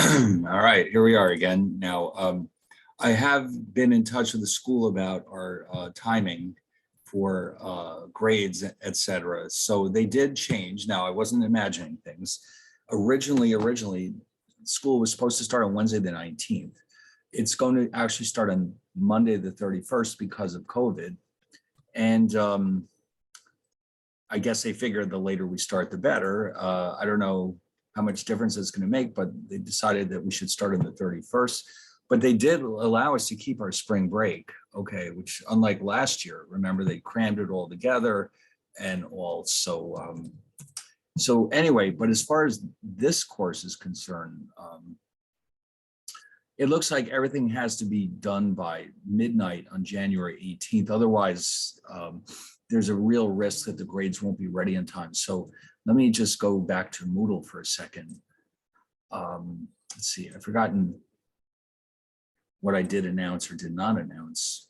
All right, here we are again. Now, I have been in touch with the school about our timing for grades, et cetera. So they did change. Now, I wasn't imagining things. Originally, school was supposed to start on Wednesday, the 19th. It's going to actually start on Monday, the 31st because of COVID. And I guess they figured the later we start, the better. I don't know how much difference it's going to make, but they decided that we should start on the 31st. But they did allow us to keep our spring break, okay, which unlike last year, remember they crammed it all together and all. So anyway, but as far as this course is concerned, it looks like everything has to be done by midnight on January 18th. Otherwise, there's a real risk that the grades won't be ready in time. So let me just go back to Moodle for a second. Let's see, I've forgotten what I did announce or did not announce.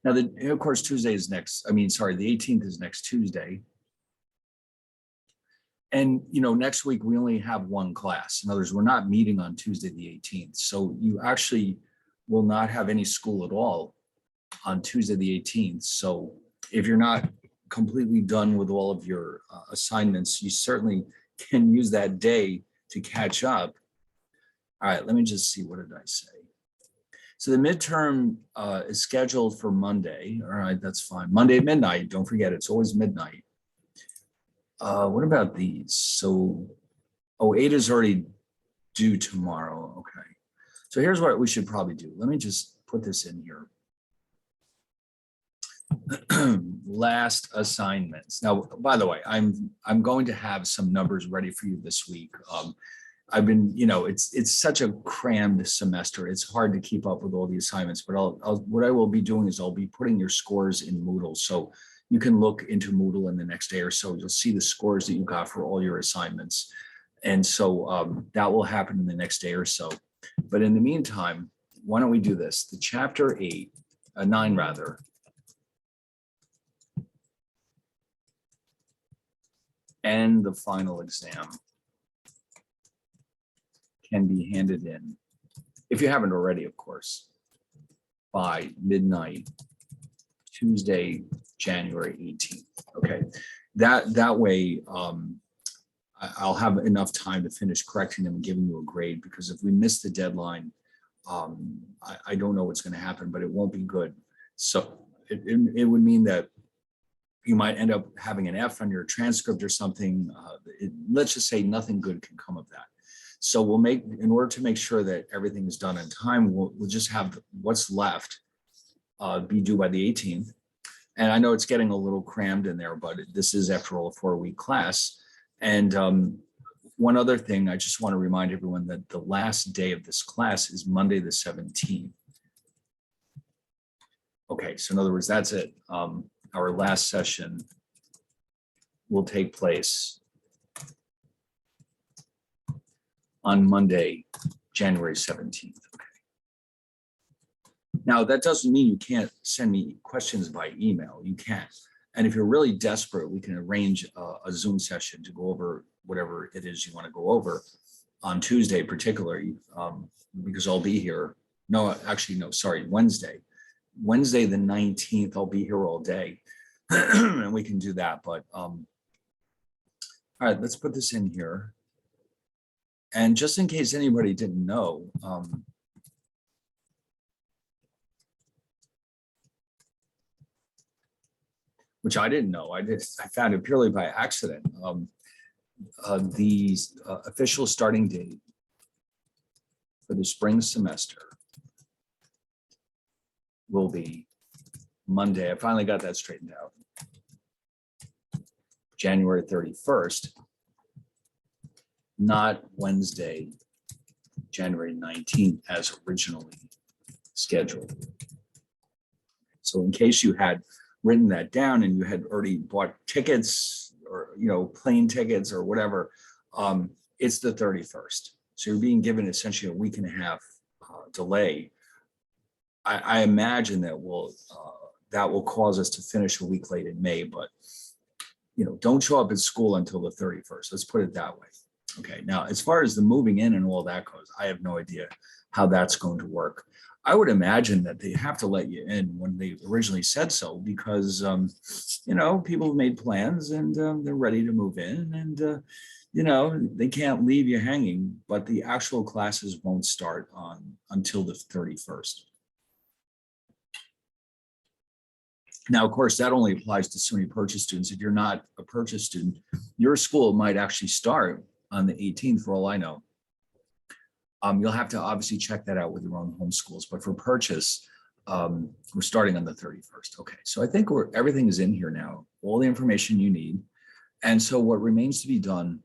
Now, of course, Tuesday is next. The 18th is next Tuesday. And, next week we only have one class. In other words, we're not meeting on Tuesday, the 18th. So you actually will not have any school at all on Tuesday, the 18th. So if you're not completely done with all of your assignments, you certainly can use that day to catch up. All right, let me just see, what did I say? So the midterm is scheduled for Monday. All right, that's fine. Monday at midnight, don't forget, it's always midnight. What about these? So, 8 is already due tomorrow, okay. So here's what we should probably do. Let me just put this in here. Last assignments. Now, by the way, I'm going to have some numbers ready for you this week. I've been, it's such a crammed semester. It's hard to keep up with all the assignments, but what I will be doing is I'll be putting your scores in Moodle. So you can look into Moodle in the next day or so. You'll see the scores that you got for all your assignments. And so that will happen in the next day or so. But in the meantime, why don't we do this? The chapter 9 rather, and the final exam can be handed in, if you haven't already, of course, by midnight, Tuesday, January 18th. Okay, that way I'll have enough time to finish correcting them and giving you a grade, because if we miss the deadline, I don't know what's going to happen, but it won't be good. So it would mean that you might end up having an F on your transcript or something. Let's just say nothing good can come of that. So in order to make sure that everything is done in time, we'll just have what's left be due by the 18th. And I know it's getting a little crammed in there, but this is, after all, a 4-week class. And one other thing, I just want to remind everyone that the last day of this class is Monday, the 17th. Okay, so in other words, that's it. Our last session will take place on Monday, January 17th. Okay. Now, that doesn't mean you can't send me questions by email. You can. And if you're really desperate, we can arrange a Zoom session to go over whatever it is you want to go over on Tuesday, particularly, because I'll be here. Wednesday. Wednesday, the 19th, I'll be here all day. And we can do that. But all right, let's put this in here. And just in case anybody didn't know, which I didn't know, I found it purely by accident. The official starting date for the spring semester will be Monday. I finally got that straightened out. January 31st, not Wednesday, January 19th, as originally scheduled. So in case you had written that down and you had already bought tickets or, plane tickets or whatever, it's the 31st. So you're being given essentially a week and a half delay. I imagine that will cause us to finish a week late in May, but don't show up at school until the 31st. Let's put it that way. Okay, now as far as the moving in and all that goes, I have no idea how that's going to work. I would imagine that they have to let you in when they originally said so because, people have made plans and they're ready to move in and, they can't leave you hanging, but the actual classes won't start until the 31st. Now, of course, that only applies to SUNY purchase students. If you're not a purchase student, your school might actually start on the 18th, for all I know. You'll have to obviously check that out with your own home schools, but for purchase, we're starting on the 31st. Okay, so I think everything is in here now, all the information you need. And so what remains to be done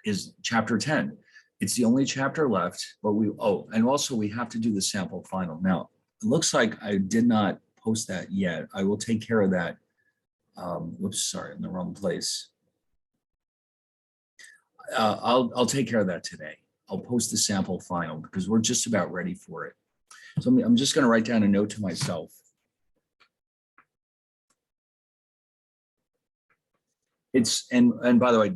is chapter 10. It's the only chapter left, but and also we have to do the sample final. Now, it looks like I did not post that yet. I will take care of that. Whoops, sorry, in the wrong place. I'll take care of that today. I'll post the sample final because we're just about ready for it. So I'm just going to write down a note to myself. And by the way,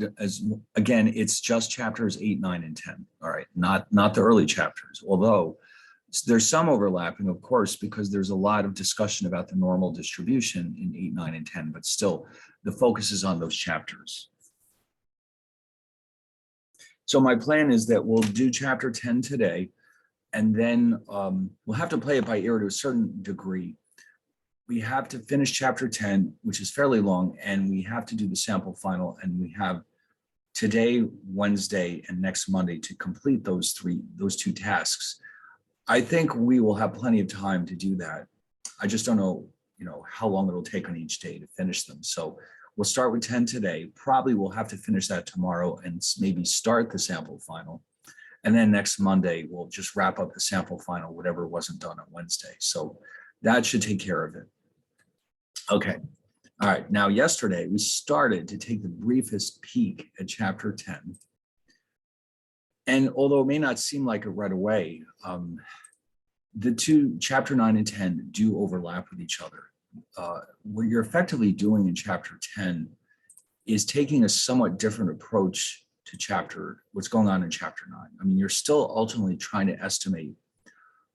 again, it's just chapters 8, 9, and 10. All right, not the early chapters, although there's some overlapping, of course, because there's a lot of discussion about the normal distribution in 8, 9, and 10, but still the focus is on those chapters. So my plan is that we'll do chapter 10 today, and then we'll have to play it by ear to a certain degree. We have to finish chapter 10, which is fairly long, and we have to do the sample final, and we have today, Wednesday, and next Monday to complete those two tasks. I think we will have plenty of time to do that. I just don't know, how long it'll take on each day to finish them. So we'll start with 10 today. Probably we'll have to finish that tomorrow and maybe start the sample final. And then next Monday, we'll just wrap up the sample final, whatever wasn't done on Wednesday. So that should take care of it. Okay. All right. Now, yesterday, we started to take the briefest peek at chapter 10. And although it may not seem like it right away, the two, chapter 9 and 10, do overlap with each other. What you're effectively doing in chapter 10 is taking a somewhat different approach to what's going on in chapter 9. I mean, you're still ultimately trying to estimate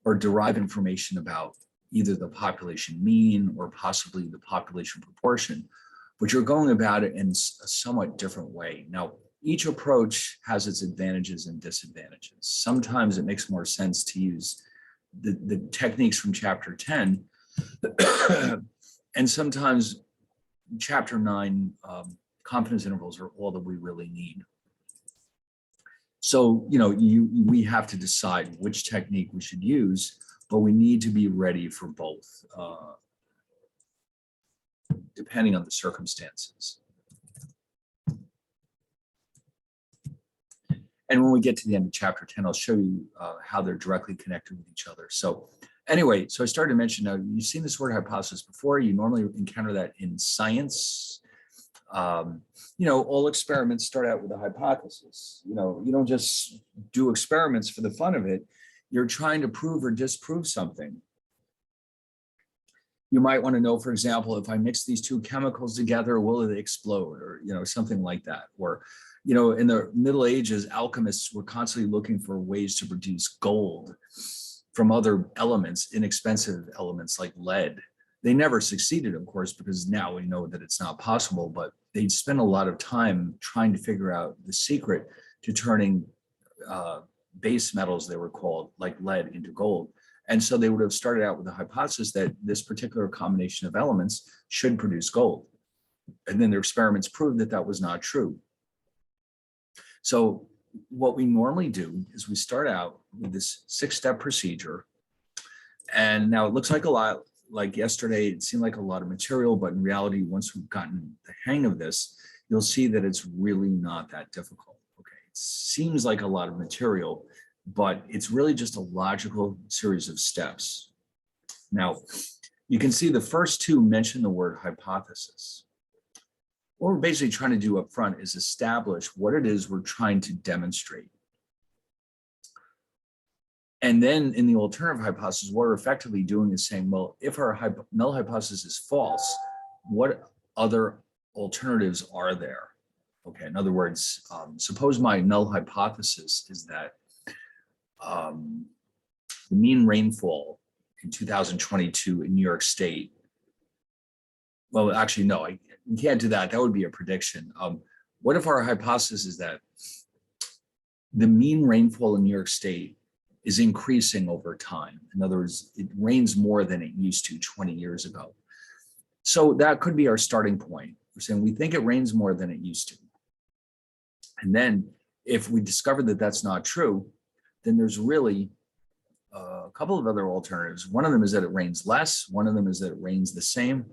or derive information about either the population mean or possibly the population proportion, but you're going about it in a somewhat different way. Now, each approach has its advantages and disadvantages. Sometimes it makes more sense to use the techniques from chapter 10, and sometimes chapter 9 confidence intervals are all that we really need. So, we have to decide which technique we should use, but we need to be ready for both, depending on the circumstances. And when we get to the end of chapter 10, I'll show you how they're directly connected with each other. So anyway, so I started to mention, now you've seen this word hypothesis before. You normally encounter that in science. All experiments start out with a hypothesis. You don't just do experiments for the fun of it. You're trying to prove or disprove something. You might want to know, for example, if I mix these two chemicals together, will they explode, or something like that. Or in the Middle Ages, alchemists were constantly looking for ways to produce gold from other elements, inexpensive elements like lead. They never succeeded, of course, because now we know that it's not possible, but they'd spend a lot of time trying to figure out the secret to turning base metals, they were called, like lead, into gold. And so they would have started out with the hypothesis that this particular combination of elements should produce gold. And then their experiments proved that that was not true. So what we normally do is we start out with this 6-step procedure. And now it looks like a lot, like yesterday, it seemed like a lot of material, but in reality, once we've gotten the hang of this, you'll see that it's really not that difficult. Okay, it seems like a lot of material, but it's really just a logical series of steps. Now, you can see the first two mention the word hypothesis. What we're basically trying to do up front is establish what it is we're trying to demonstrate. And then in the alternative hypothesis, what we're effectively doing is saying, well, if our null hypothesis is false, what other alternatives are there? Okay, in other words, suppose my null hypothesis is that the mean rainfall in 2022 in New York State, well, actually, no, I can't do that. That would be a prediction. What if our hypothesis is that the mean rainfall in New York State is increasing over time? In other words, it rains more than it used to 20 years ago. So that could be our starting point. We're saying we think it rains more than it used to. And then if we discover that that's not true, then there's really a couple of other alternatives. One of them is that it rains less. One of them is that it rains the same.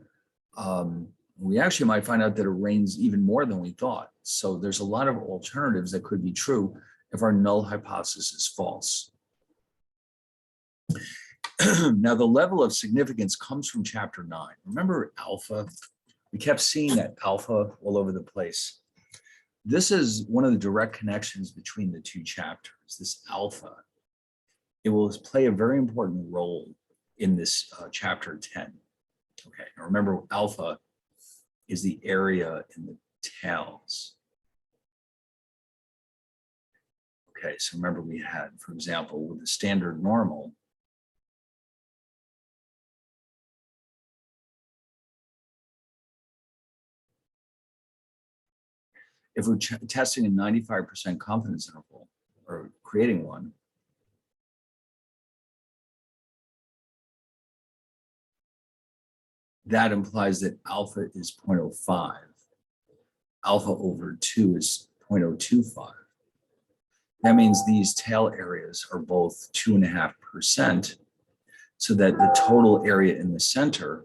We actually might find out that it rains even more than we thought. So there's a lot of alternatives that could be true if our null hypothesis is false. Now, the level of significance comes from chapter 9. Remember alpha? We kept seeing that alpha all over the place. This is one of the direct connections between the two chapters, this alpha. It will play a very important role in this chapter 10. Okay, now remember, alpha is the area in the tails. Okay, so remember we had, for example, with the standard normal, if we're testing a 95% confidence interval or creating one, that implies that alpha is 0.05. Alpha over 2 is 0.025. That means these tail areas are both 2.5%, so that the total area in the center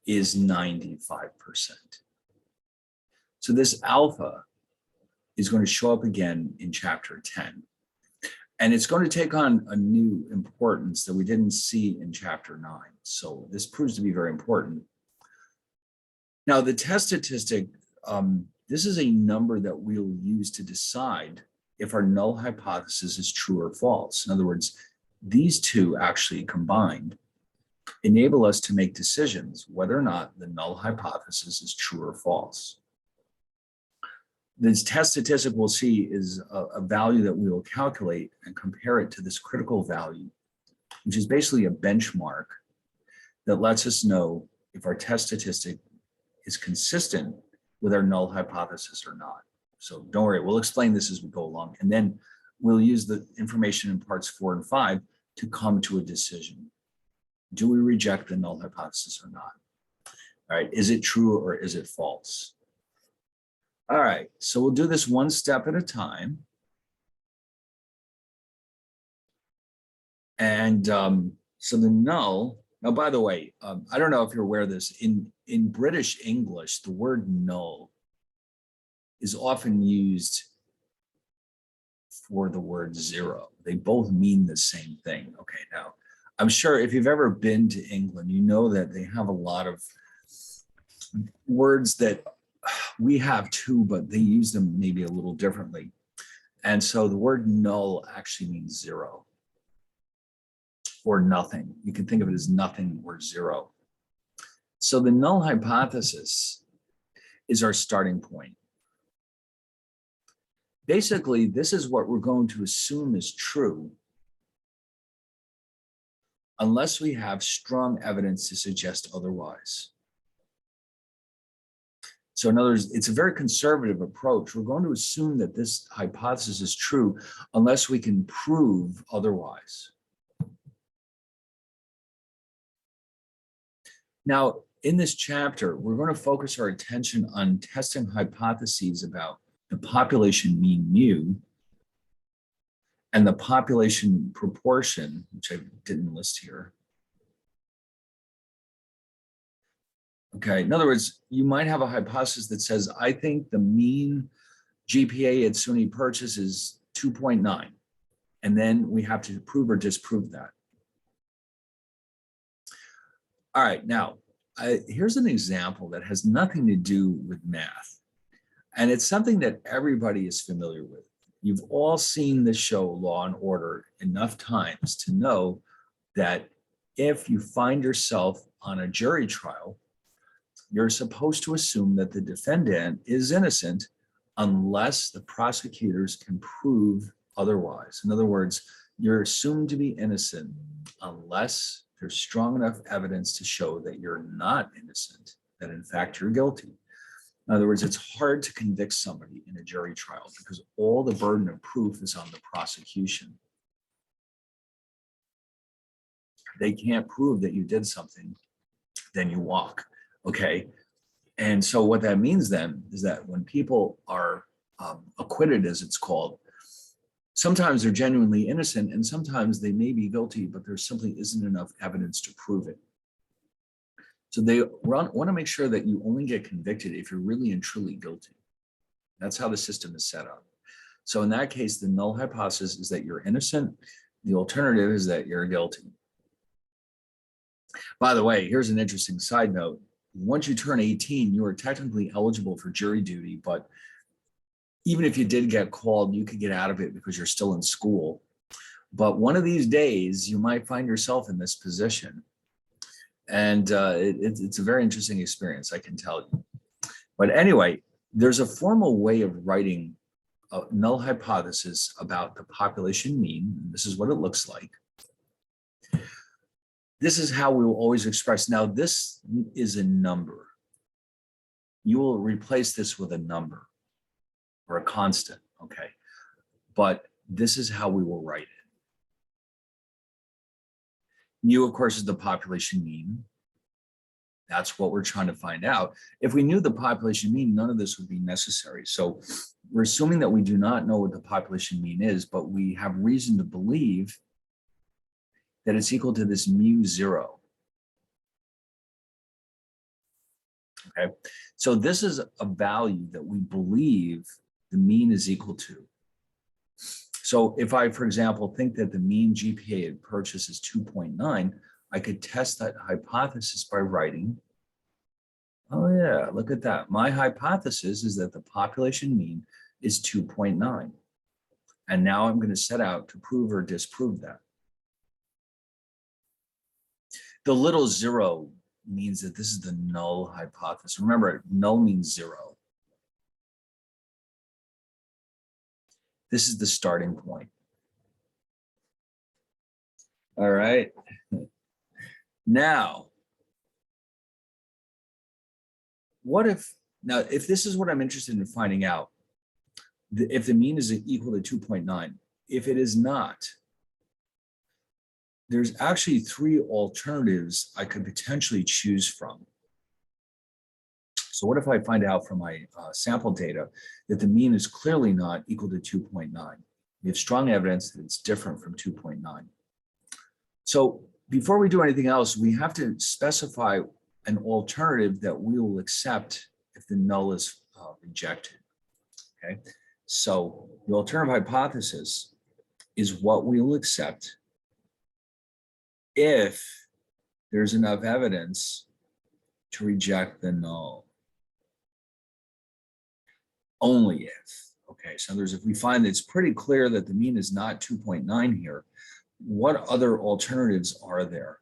is 95%. So this alpha is going to show up again in chapter 10. And it's going to take on a new importance that we didn't see in chapter 9. So this proves to be very important. Now, the test statistic, this is a number that we'll use to decide if our null hypothesis is true or false. In other words, these two actually combined enable us to make decisions whether or not the null hypothesis is true or false. This test statistic we'll see is a value that we will calculate and compare it to this critical value, which is basically a benchmark that lets us know if our test statistic is consistent with our null hypothesis or not. So don't worry, we'll explain this as we go along. And then we'll use the information in parts 4 and 5 to come to a decision. Do we reject the null hypothesis or not? All right, is it true or is it false? All right, so we'll do this one step at a time. And so the null, now by the way, I don't know if you're aware of this, in British English, the word null is often used for the word zero. They both mean the same thing. Okay, now, I'm sure if you've ever been to England, you know that they have a lot of words that we have too, but they use them maybe a little differently. And so the word null actually means zero or nothing. You can think of it as nothing or zero. So the null hypothesis is our starting point. Basically, this is what we're going to assume is true unless we have strong evidence to suggest otherwise. So in other words, it's a very conservative approach. We're going to assume that this hypothesis is true unless we can prove otherwise. Now, in this chapter, we're going to focus our attention on testing hypotheses about the population mean mu and the population proportion, which I didn't list here. Okay, in other words, you might have a hypothesis that says, I think the mean GPA at SUNY Purchase is 2.9. And then we have to prove or disprove that. All right, now, here's an example that has nothing to do with math. And it's something that everybody is familiar with. You've all seen the show Law and Order enough times to know that if you find yourself on a jury trial you're supposed to assume that the defendant is innocent unless the prosecutors can prove otherwise. In other words, you're assumed to be innocent unless there's strong enough evidence to show that you're not innocent, that in fact you're guilty. In other words, it's hard to convict somebody in a jury trial because all the burden of proof is on the prosecution. They can't prove that you did something, then you walk, okay? And so what that means then is that when people are acquitted, as it's called, sometimes they're genuinely innocent and sometimes they may be guilty, but there simply isn't enough evidence to prove it. So they want to make sure that you only get convicted if you're really and truly guilty. That's how the system is set up. So in that case, the null hypothesis is that you're innocent. The alternative is that you're guilty. By the way, here's an interesting side note. Once you turn 18, you are technically eligible for jury duty, but even if you did get called, you could get out of it because you're still in school. But one of these days, you might find yourself in this position. And it's a very interesting experience, I can tell you. But anyway, there's a formal way of writing a null hypothesis about the population mean. This is what it looks like. This is how we will always express. Now, this is a number. You will replace this with a number or a constant, okay? But this is how we will write it. Mu, of course, is the population mean. That's what we're trying to find out. If we knew the population mean, none of this would be necessary. So we're assuming that we do not know what the population mean is, but we have reason to believe that it's equal to this mu0. Okay, so this is a value that we believe the mean is equal to. So if I, for example, think that the mean GPA at purchase is 2.9, I could test that hypothesis by writing, oh yeah, look at that. My hypothesis is that the population mean is 2.9. And now I'm going to set out to prove or disprove that. The little zero means that this is the null hypothesis. Remember, null means zero. This is the starting point. All right. Now, what if, now, if this is what I'm interested in finding out, if the mean is equal to 2.9, if it is not, there's actually three alternatives I could potentially choose from. So what if I find out from my sample data that the mean is clearly not equal to 2.9? We have strong evidence that it's different from 2.9. So before we do anything else, we have to specify an alternative that we will accept if the null is rejected, okay? So the alternative hypothesis is what we will accept if there's enough evidence to reject the null. Only if, okay, so there's, if we find that it's pretty clear that the mean is not 2.9 here, what other alternatives are there?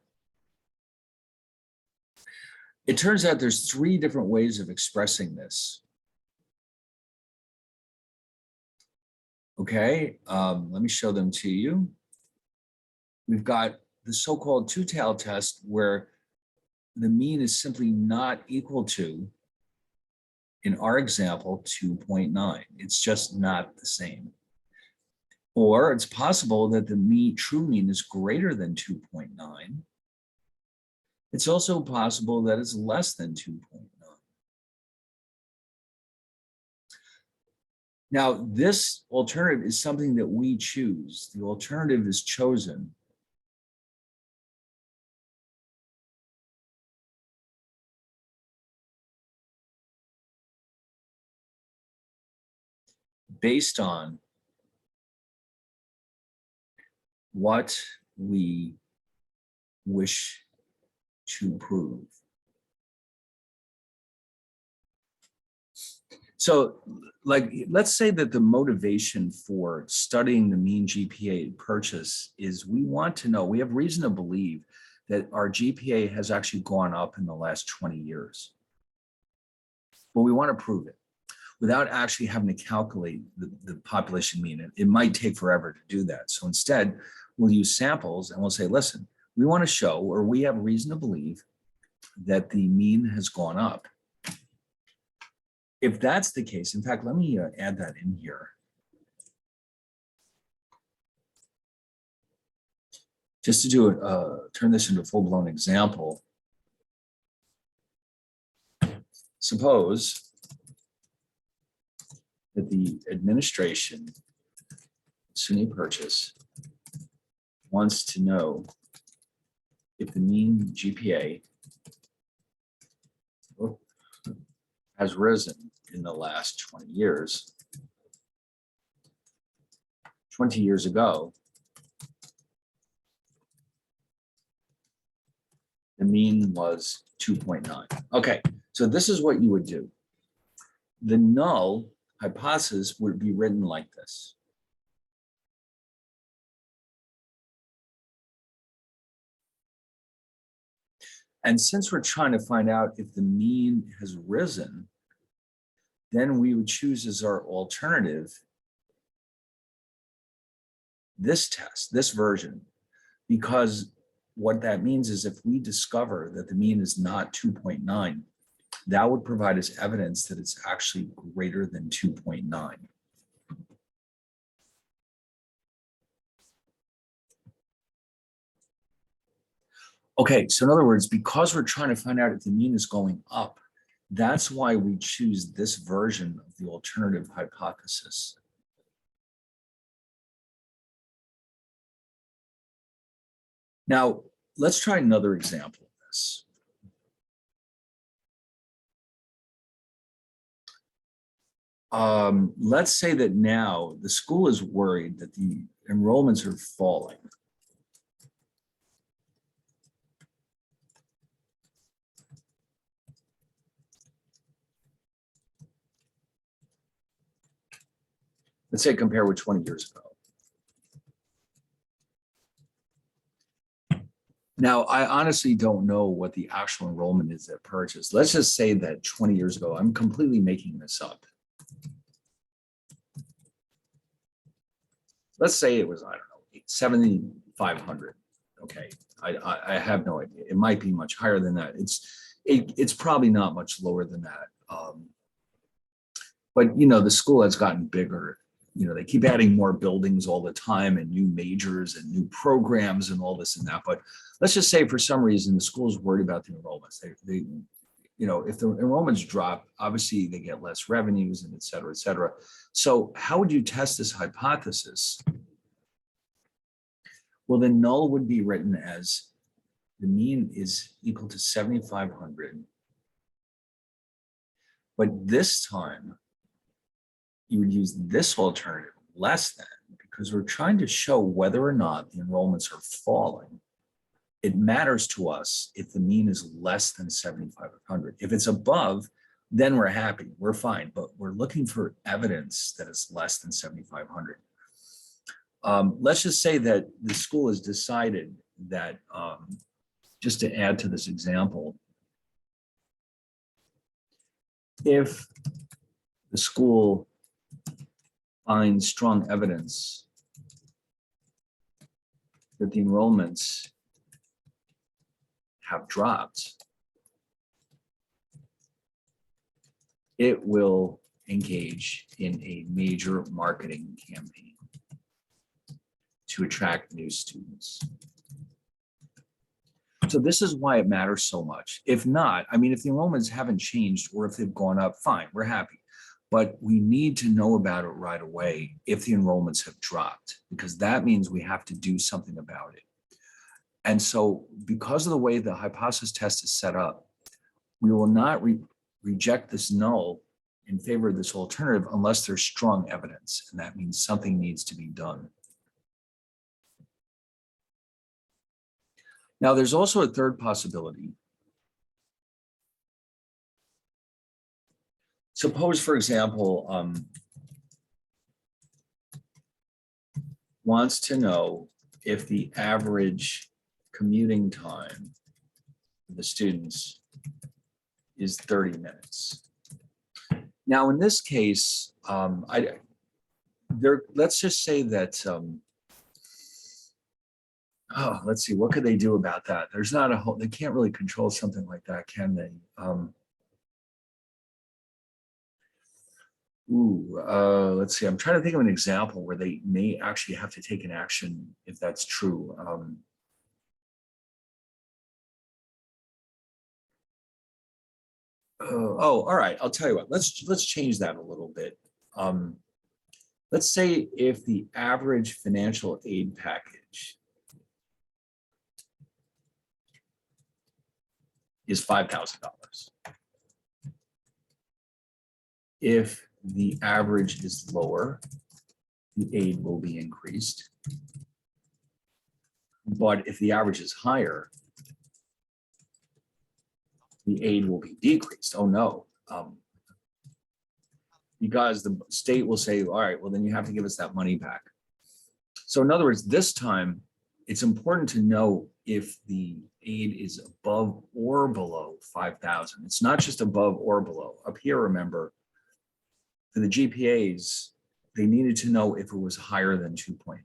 It turns out there's three different ways of expressing this. Okay, let me show them to you. We've got the so-called two-tailed test where the mean is simply not equal to, in our example, 2.9. It's just not the same. Or it's possible that the mean, true mean is greater than 2.9. It's also possible that it's less than 2.9. Now, this alternative is something that we choose. The alternative is chosen based on what we wish to prove. So, like, let's say that the motivation for studying the mean GPA at purchase is we want to know, we have reason to believe that our GPA has actually gone up in the last 20 years. but we want to prove it without actually having to calculate the population mean. It might take forever to do that. So instead, we'll use samples and we'll say, listen, we want to show, or we have reason to believe that the mean has gone up. If that's the case, in fact, let me add that in here. Just to do it, turn this into a full-blown example. Suppose that the administration, SUNY Purchase, wants to know if the mean GPA has risen in the last 20 years. 20 years ago, the mean was 2.9. Okay, so this is what you would do. The null hypothesis would be written like this. And since we're trying to find out if the mean has risen, then we would choose as our alternative this test, this version, because what that means is if we discover that the mean is not 2.9, that would provide us evidence that it's actually greater than 2.9. Okay, so in other words, because we're trying to find out if the mean is going up, that's why we choose this version of the alternative hypothesis. Now, let's try another example of this. Let's say that now the school is worried that the enrollments are falling. Let's say compare with 20 years ago. Now, I honestly don't know what the actual enrollment is at Purchase. Let's just say that 20 years ago, I'm completely making this up. Let's say it was, I don't know, 7,500. Okay, I have no idea. It might be much higher than that. It's probably not much lower than that. But you know, the school has gotten bigger. You know, they keep adding more buildings all the time and new majors and new programs and all this and that. But let's just say for some reason the school is worried about the enrollments. They you know, if the enrollments drop, obviously they get less revenues and et cetera, et cetera. So how would you test this hypothesis? Well, the null would be written as the mean is equal to 7,500. But this time, you would use this alternative, less than, because we're trying to show whether or not the enrollments are falling. It matters to us if the mean is less than 7,500. If it's above, then we're happy, we're fine, but we're looking for evidence that it's less than 7,500. Let's just say that the school has decided that, just to add to this example, if the school finds strong evidence that the enrollments have dropped, it will engage in a major marketing campaign to attract new students. So this is why it matters so much. If not, I mean, if the enrollments haven't changed or if they've gone up, fine, we're happy. But we need to know about it right away if the enrollments have dropped, because that means we have to do something about it. And so because of the way the hypothesis test is set up, we will not reject this null in favor of this alternative unless there's strong evidence. And that means something needs to be done. Now, there's also a third possibility. Suppose, for example, wants to know if the average commuting time for the students is 30 minutes. Now, in this case, let's just say that, oh, let's see, what could they do about that? There's not a whole, they can't really control something like that, can they? Let's see, I'm trying to think of an example where they may actually have to take an action if that's true. All right, I'll tell you what, let's change that a little bit. Let's say if the average financial aid package is $5,000. If the average is lower, the aid will be increased. But if the average is higher, the aid will be decreased. Oh no. Because the state will say, all right, well, then you have to give us that money back. So in other words, this time, it's important to know if the aid is above or below 5,000. It's not just above or below. Up here, remember, for the GPAs, they needed to know if it was higher than 2.9.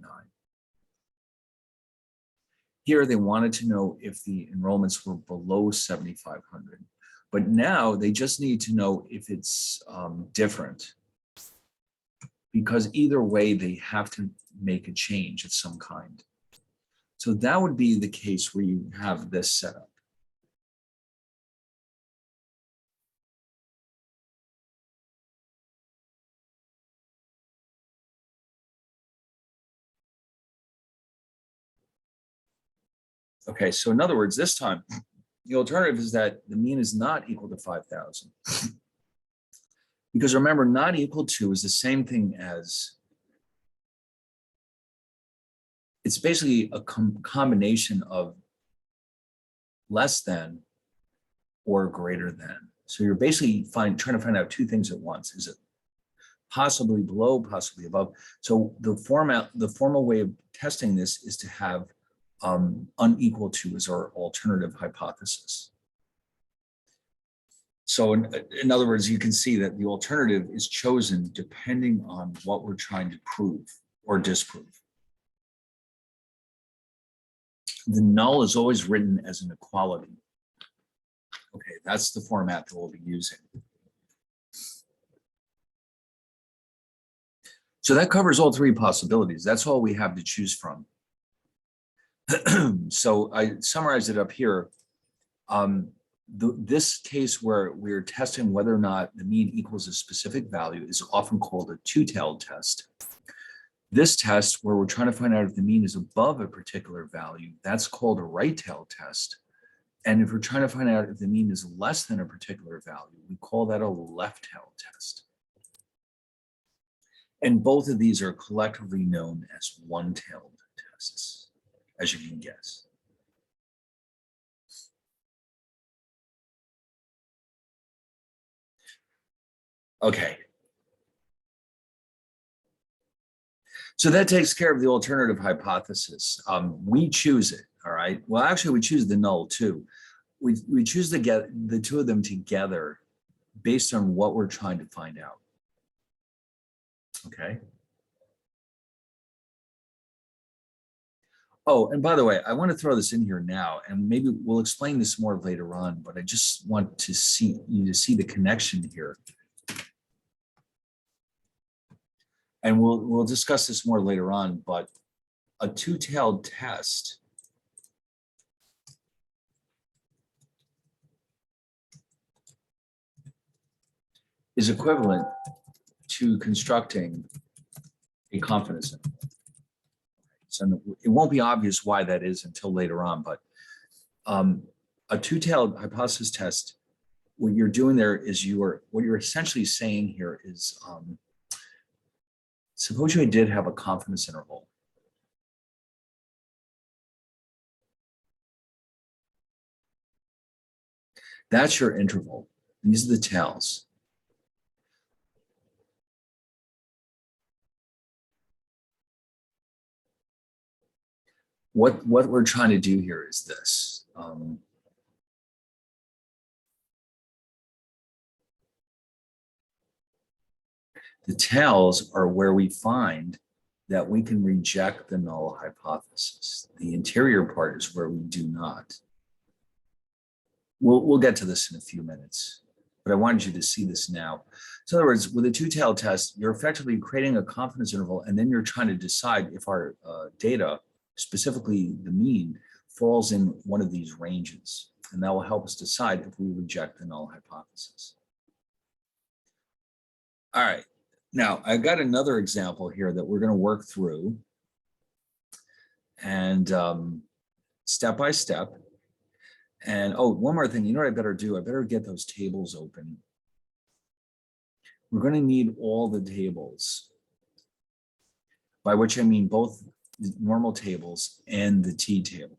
Here, they wanted to know if the enrollments were below 7,500. But now they just need to know if it's different, because either way, they have to make a change of some kind. So that would be the case where you have this setup. Okay, so in other words, this time, the alternative is that the mean is not equal to 5,000. Because remember, not equal to is the same thing as, it's basically a combination of less than or greater than. So you're basically trying to find out two things at once. Is it possibly below, possibly above? So the formal way of testing this is to have unequal to as our alternative hypothesis. So in other words, you can see that the alternative is chosen depending on what we're trying to prove or disprove. The null is always written as an equality. Okay, that's the format that we'll be using. So that covers all three possibilities. That's all we have to choose from. So I summarized it up here. This case where we're testing whether or not the mean equals a specific value is often called a two-tailed test. This test, where we're trying to find out if the mean is above a particular value, that's called a right-tailed test. And if we're trying to find out if the mean is less than a particular value, we call that a left-tailed test. And both of these are collectively known as one-tailed tests, as you can guess. Okay. So that takes care of the alternative hypothesis. We choose it, all right? Well, actually, we choose the null too. We choose to get the two of them together based on what we're trying to find out. Okay. Oh, and by the way, I want to throw this in here now, and maybe we'll explain this more later on, but I just want to see you to see the connection here. And we'll discuss this more later on, but a two-tailed test is equivalent to constructing a confidence interval. So it won't be obvious why that is until later on, but a two-tailed hypothesis test, what you're doing there is what you're essentially saying here is, suppose you did have a confidence interval. That's your interval. These are the tails. What we're trying to do here is this. The tails are where we find that we can reject the null hypothesis. The interior part is where we do not. We'll get to this in a few minutes, but I wanted you to see this now. So in other words, with a two-tailed test, you're effectively creating a confidence interval, and then you're trying to decide if our data, specifically the mean, falls in one of these ranges. And that will help us decide if we reject the null hypothesis. All right, now I've got another example here that we're going to work through, and step by step. And oh, one more thing, you know what I better do? I better get those tables open. We're going to need all the tables, by which I mean both the normal tables and the t-table.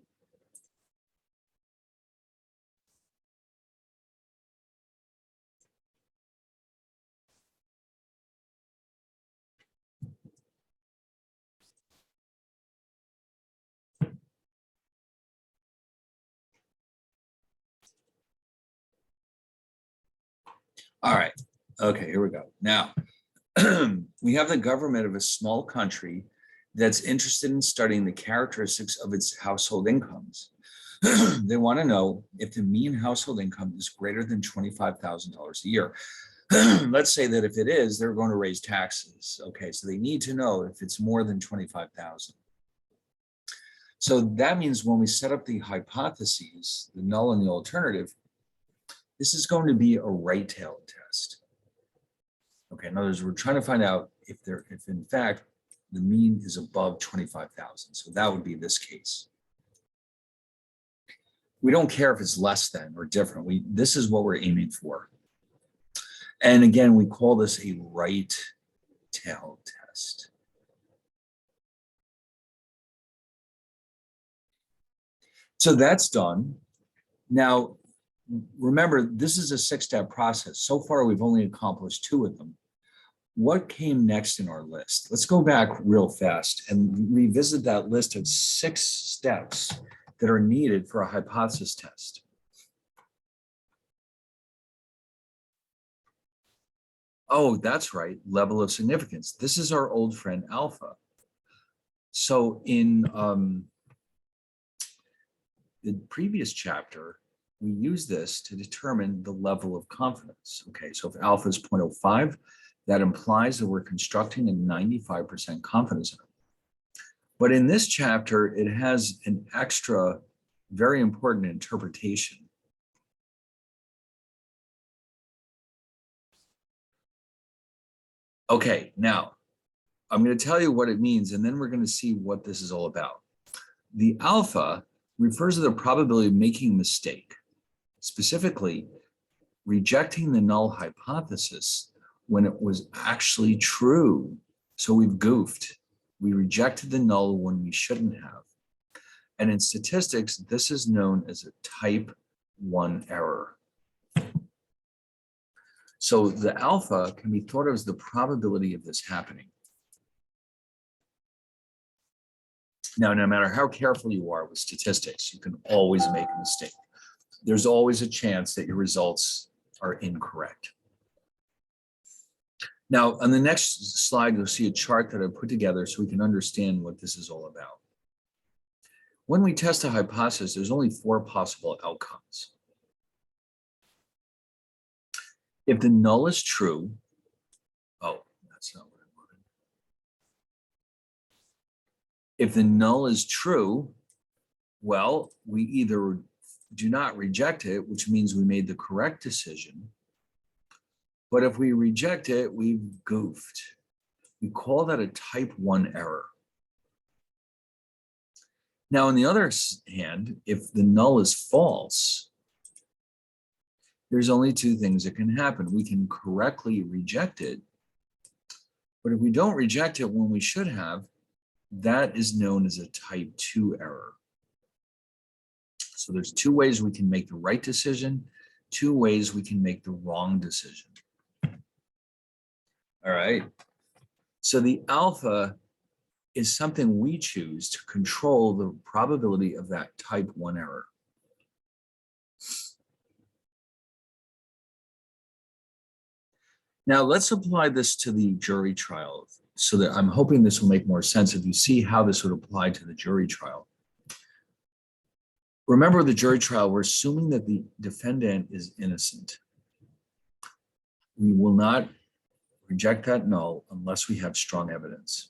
All right, okay, here we go. Now, we have the government of a small country that's interested in studying the characteristics of its household incomes. They want to know if the mean household income is greater than $25,000 a year. Let's say that if it is, they're going to raise taxes. Okay, so they need to know if it's more than 25,000. So that means when we set up the hypotheses, the null and the alternative, this is going to be a right-tailed test. Okay, in other words, we're trying to find out if in fact the mean is above 25,000. So that would be this case. We don't care if it's less than or different. This is what we're aiming for. And again, we call this a right-tailed test. So that's done. Now, remember, this is a 6-step process. So far, we've only accomplished 2 of them. What came next in our list? Let's go back real fast and revisit that list of 6 steps that are needed for a hypothesis test. Oh, that's right, level of significance. This is our old friend alpha. So in the previous chapter, we use this to determine the level of confidence. Okay, so if alpha is 0.05, that implies that we're constructing a 95% confidence interval. But in this chapter, it has an extra, very important interpretation. Okay, now I'm going to tell you what it means, and then we're going to see what this is all about. The alpha refers to the probability of making a mistake, specifically rejecting the null hypothesis when it was actually true. So we've goofed. We rejected the null when we shouldn't have. And in statistics, this is known as a type 1 error. So the alpha can be thought of as the probability of this happening. Now, no matter how careful you are with statistics, you can always make a mistake. There's always a chance that your results are incorrect. Now, on the next slide, you'll see a chart that I put together so we can understand what this is all about. When we test a hypothesis, there's only 4 possible outcomes. If the null is true, oh, that's not what I wanted. If the null is true, well, we either do not reject it, which means we made the correct decision. But if we reject it, we've goofed. We call that a type 1 error. Now, on the other hand, if the null is false, there's only 2 things that can happen. We can correctly reject it, but if we don't reject it when we should have, that is known as a type 2 error. So there's 2 ways we can make the right decision, 2 ways we can make the wrong decision. All right. So the alpha is something we choose to control the probability of that type 1 error. Now let's apply this to the jury trial so that I'm hoping this will make more sense if you see how this would apply to the jury trial. Remember the jury trial, we're assuming that the defendant is innocent. We will not reject that null unless we have strong evidence.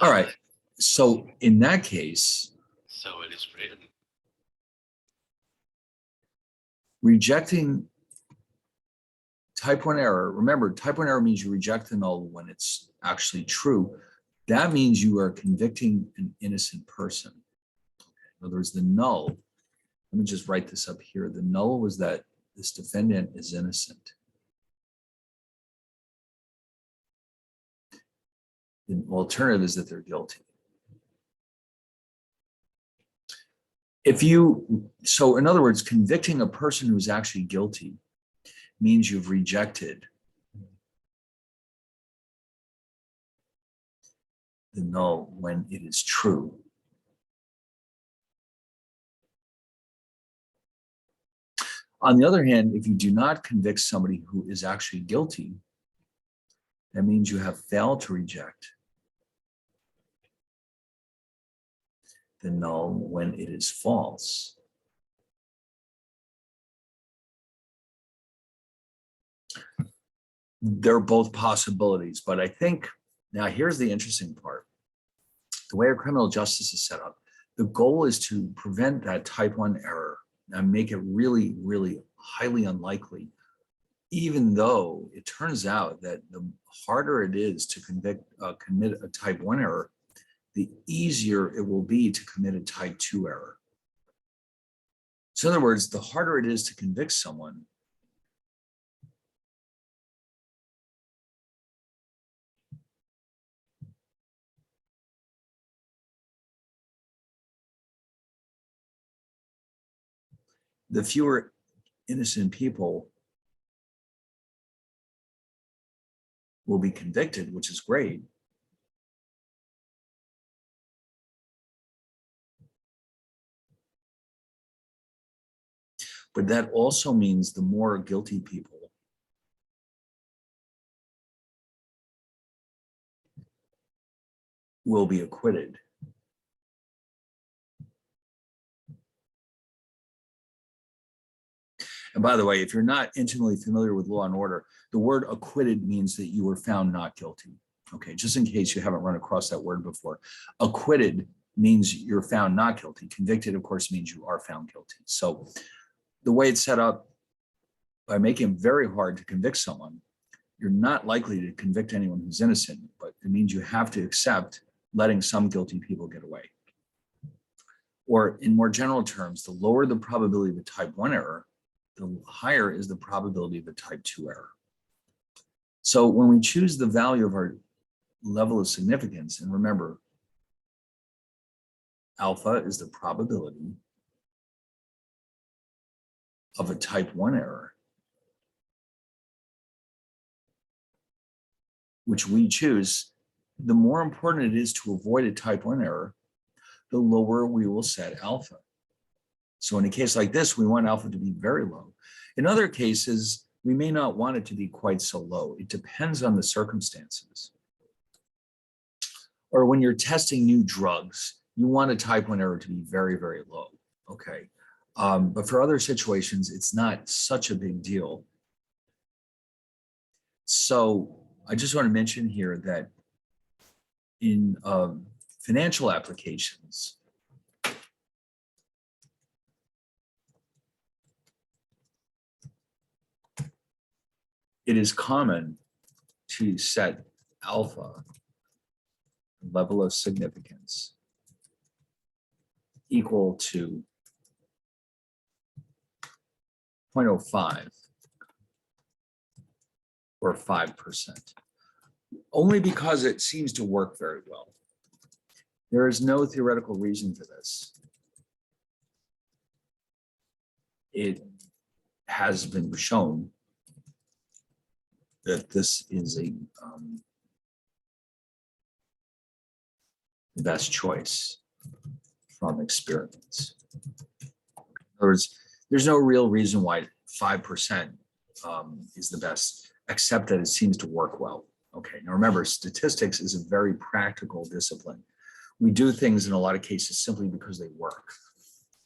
All right. So in that case, so it is written. Rejecting type 1 error, remember, type 1 error means you reject the null when it's actually true. That means you are convicting an innocent person. In other words, the null, let me just write this up here. The null was that this defendant is innocent. The alternative is that they're guilty. So in other words, convicting a person who's actually guilty means you've rejected the null when it is true. On the other hand, if you do not convict somebody who is actually guilty, that means you have failed to reject the null when it is false. They're both possibilities, but I think, now here's the interesting part. The way our criminal justice is set up, the goal is to prevent that type 1 error and make it really, really highly unlikely, even though it turns out that the harder it is to commit a type 1 error, the easier it will be to commit a type 2 error. So in other words, the harder it is to convict someone, the fewer innocent people will be convicted, which is great. But that also means the more guilty people will be acquitted. And by the way, if you're not intimately familiar with law and order, the word acquitted means that you were found not guilty. Okay, just in case you haven't run across that word before. Acquitted means you're found not guilty. Convicted, of course, means you are found guilty. So the way it's set up, by making it very hard to convict someone, you're not likely to convict anyone who's innocent, but it means you have to accept letting some guilty people get away. Or in more general terms, the lower the probability of a type 1 error, the higher is the probability of a type 2 error. So when we choose the value of our level of significance, and remember, alpha is the probability of a type 1 error, which we choose, the more important it is to avoid a type 1 error, the lower we will set alpha. So in a case like this, we want alpha to be very low. In other cases, we may not want it to be quite so low. It depends on the circumstances. Or when you're testing new drugs, you want a type 1 error to be very, very low, okay? But for other situations, it's not such a big deal. So I just want to mention here that in financial applications, it is common to set alpha, level of significance, equal to 0.05 or 5%, only because it seems to work very well. There is no theoretical reason for this. It has been shown that this is the best choice from experience. In other words, there's no real reason why 5% is the best, except that it seems to work well. Okay, now remember, statistics is a very practical discipline. We do things in a lot of cases simply because they work.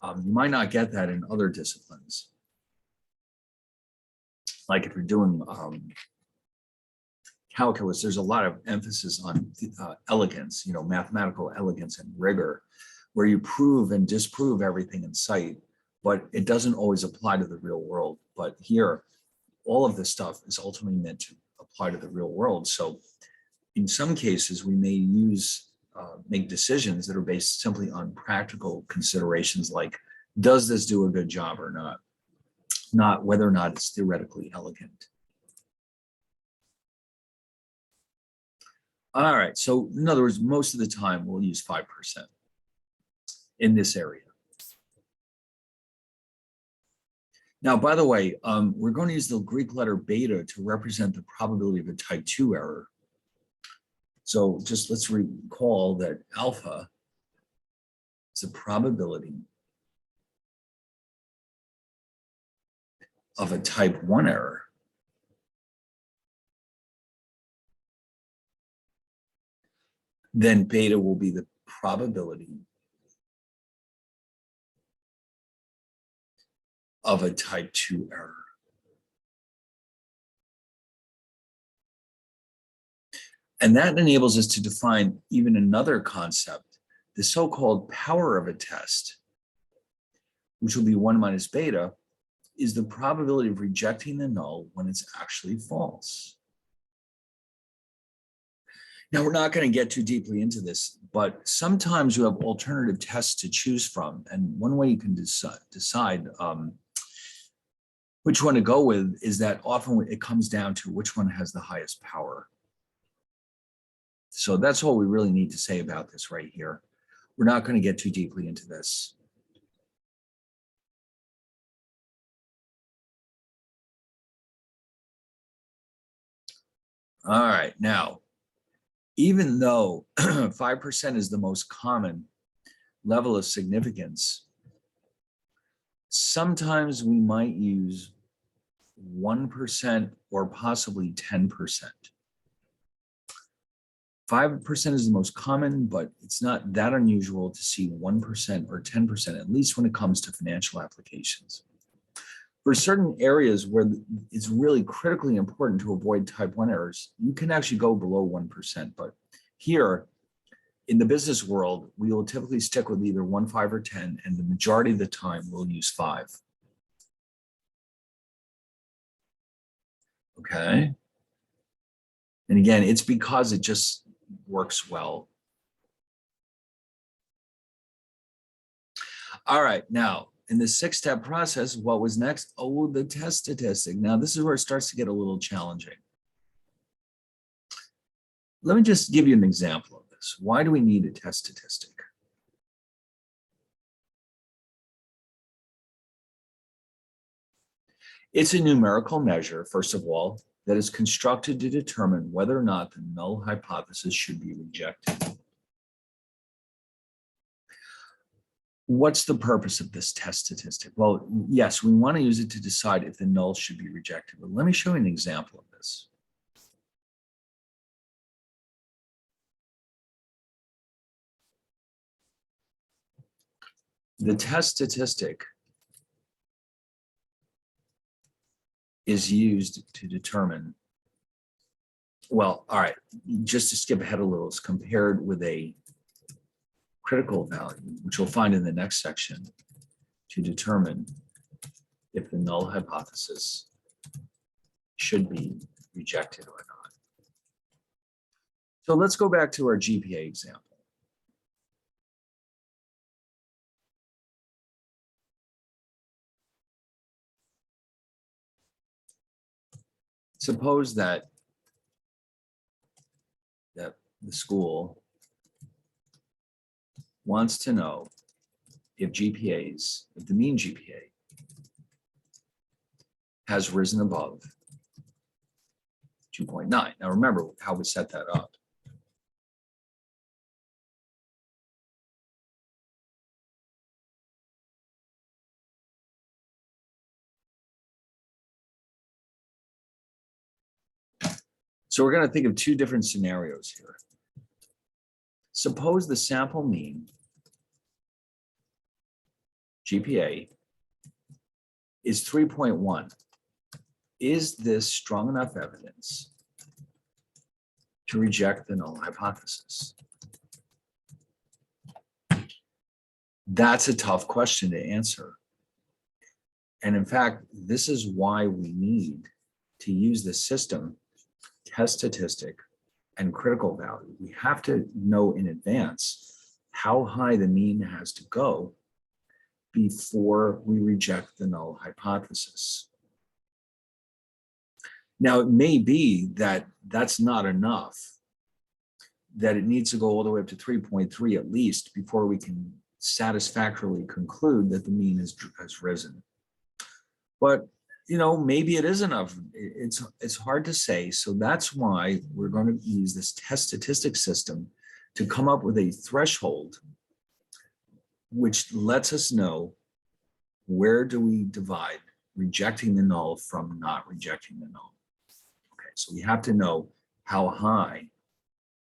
You might not get that in other disciplines. Like if you're doing calculus, there's a lot of emphasis on elegance, mathematical elegance and rigor, where you prove and disprove everything in sight, but it doesn't always apply to the real world. But here, all of this stuff is ultimately meant to apply to the real world. So in some cases, we may make decisions that are based simply on practical considerations like, does this do a good job or not whether or not it's theoretically elegant. All right, so in other words, most of the time we'll use 5% in this area. Now, by the way, we're going to use the Greek letter beta to represent the probability of a type 2 error. So just let's recall that alpha is the probability of a type 1 error. Then beta will be the probability of a type 2 error. And that enables us to define even another concept, the so-called power of a test, which will be 1 minus beta, is the probability of rejecting the null when it's actually false. Now, we're not going to get too deeply into this, but sometimes you have alternative tests to choose from. And one way you can decide which one to go with is that often it comes down to which one has the highest power. So that's all we really need to say about this right here. We're not going to get too deeply into this. All right, now, even though 5% is the most common level of significance, sometimes we might use 1% or possibly 10%. 5% is the most common, but it's not that unusual to see 1% or 10%, at least when it comes to financial applications. For certain areas where it's really critically important to avoid type 1 errors, you can actually go below 1%. But here, in the business world, we will typically stick with either 1, 5, or 10, and the majority of the time we'll use 5. Okay. And again, it's because it just works well. All right, now, in the 6-step process, what was next? Oh, the test statistic. Now, this is where it starts to get a little challenging. Let me just give you an example of this. Why do we need a test statistic? It's a numerical measure, first of all, that is constructed to determine whether or not the null hypothesis should be rejected. What's the purpose of this test statistic? Well, yes, we want to use it to decide if the null should be rejected, but let me show you an example of this. The test statistic is used to determine, well, all right, just to skip ahead a little, it's compared with a critical value, which we'll find in the next section, to determine if the null hypothesis should be rejected or not. So let's go back to our GPA example. Suppose that the school wants to know if the mean GPA has risen above 2.9. Now remember how we set that up. So we're going to think of two different scenarios here. Suppose the sample mean, GPA, is 3.1. Is this strong enough evidence to reject the null hypothesis? That's a tough question to answer. And in fact, this is why we need to use the system, test statistic, and critical value. We have to know in advance how high the mean has to go before we reject the null hypothesis. Now, it may be that that's not enough, that it needs to go all the way up to 3.3 at least before we can satisfactorily conclude that the mean has risen. But maybe it is enough. It's hard to say. So that's why we're going to use this test statistic system to come up with a threshold which lets us know where do we divide rejecting the null from not rejecting the null. Okay, so we have to know how high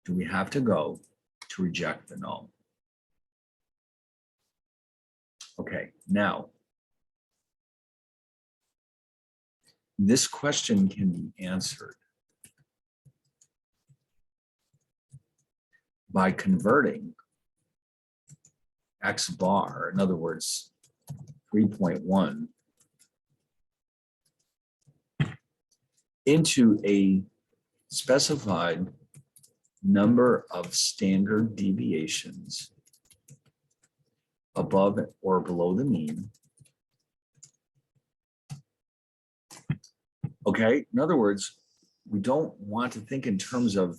do we have to go to reject the null. Okay, now, this question can be answered by converting X bar, in other words, 3.1, into a specified number of standard deviations above or below the mean. Okay, in other words, we don't want to think in terms of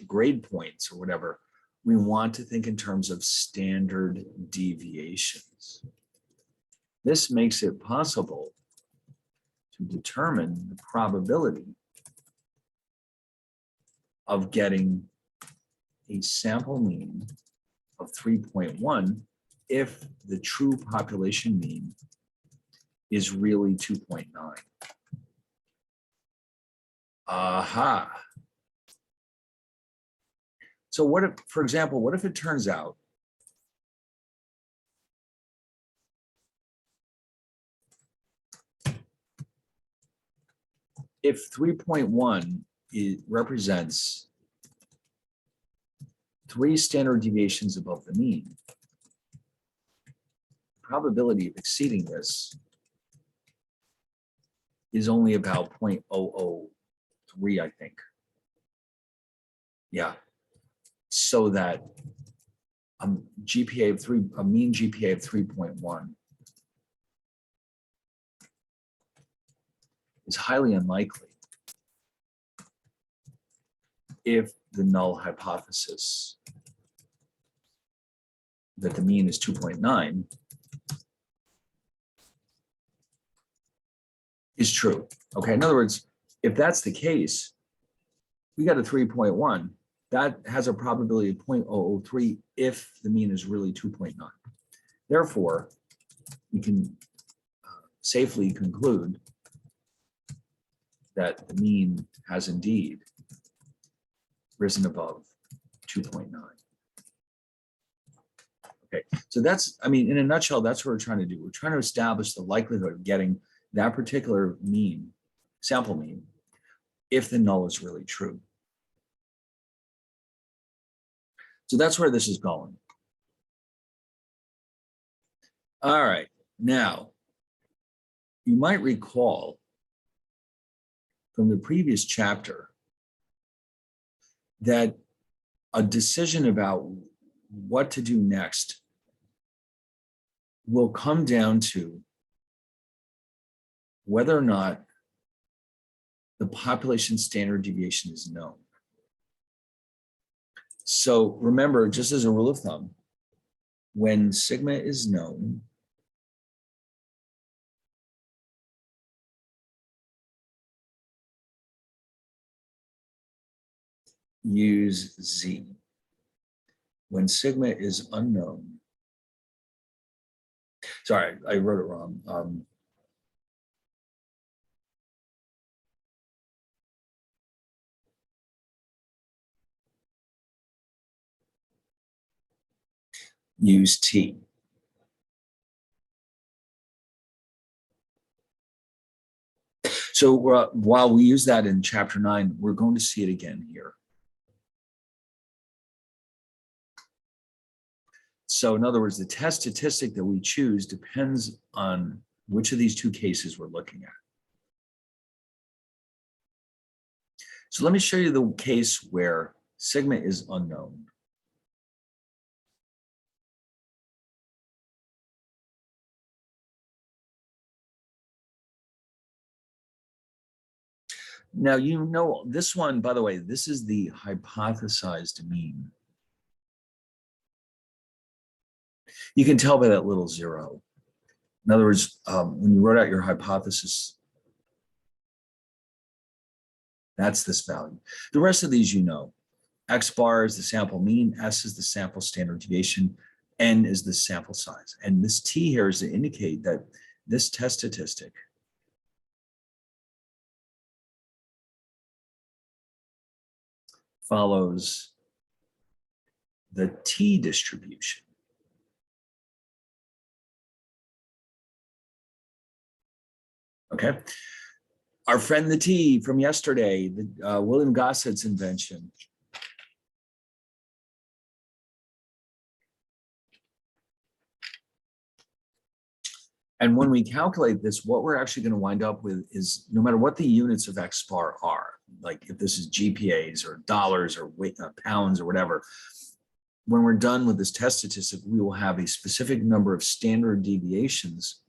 grade points or whatever. We want to think in terms of standard deviations. This makes it possible to determine the probability of getting a sample mean of 3.1 if the true population mean is really 2.9. Aha. So what if, for example, what if it turns out if 3.1 represents 3 standard deviations above the mean, probability of exceeding this is only about 0.003, I think. Yeah. So that a mean GPA of 3.1 is highly unlikely if the null hypothesis that the mean is 2.9 is true. Okay, in other words, if that's the case, we got a 3.1. That has a probability of 0.003 if the mean is really 2.9. Therefore, we can safely conclude that the mean has indeed risen above 2.9. Okay, so that's, in a nutshell, that's what we're trying to do. We're trying to establish the likelihood of getting that particular mean, sample mean, if the null is really true. So that's where this is going. All right, now, you might recall from the previous chapter that a decision about what to do next will come down to whether or not the population standard deviation is known. So remember, just as a rule of thumb, when sigma is known, use Z. When sigma is unknown, sorry, I wrote it wrong. use T. So while we use that in chapter 9, we're going to see it again here. So in other words, the test statistic that we choose depends on which of these two cases we're looking at. So let me show you the case where sigma is unknown. Now, you know, this one, by the way, this is the hypothesized mean. You can tell by that little zero. In other words, when you wrote out your hypothesis, that's this value. The rest of these, you know, X bar is the sample mean, S is the sample standard deviation, N is the sample size. And this T here is to indicate that this test statistic follows the T distribution. Okay. Our friend the T from yesterday, the William Gossett's invention. And when we calculate this, what we're actually going to wind up with is no matter what the units of X bar are, like if this is GPAs or dollars or pounds or whatever, when we're done with this test statistic, we will have a specific number of standard deviations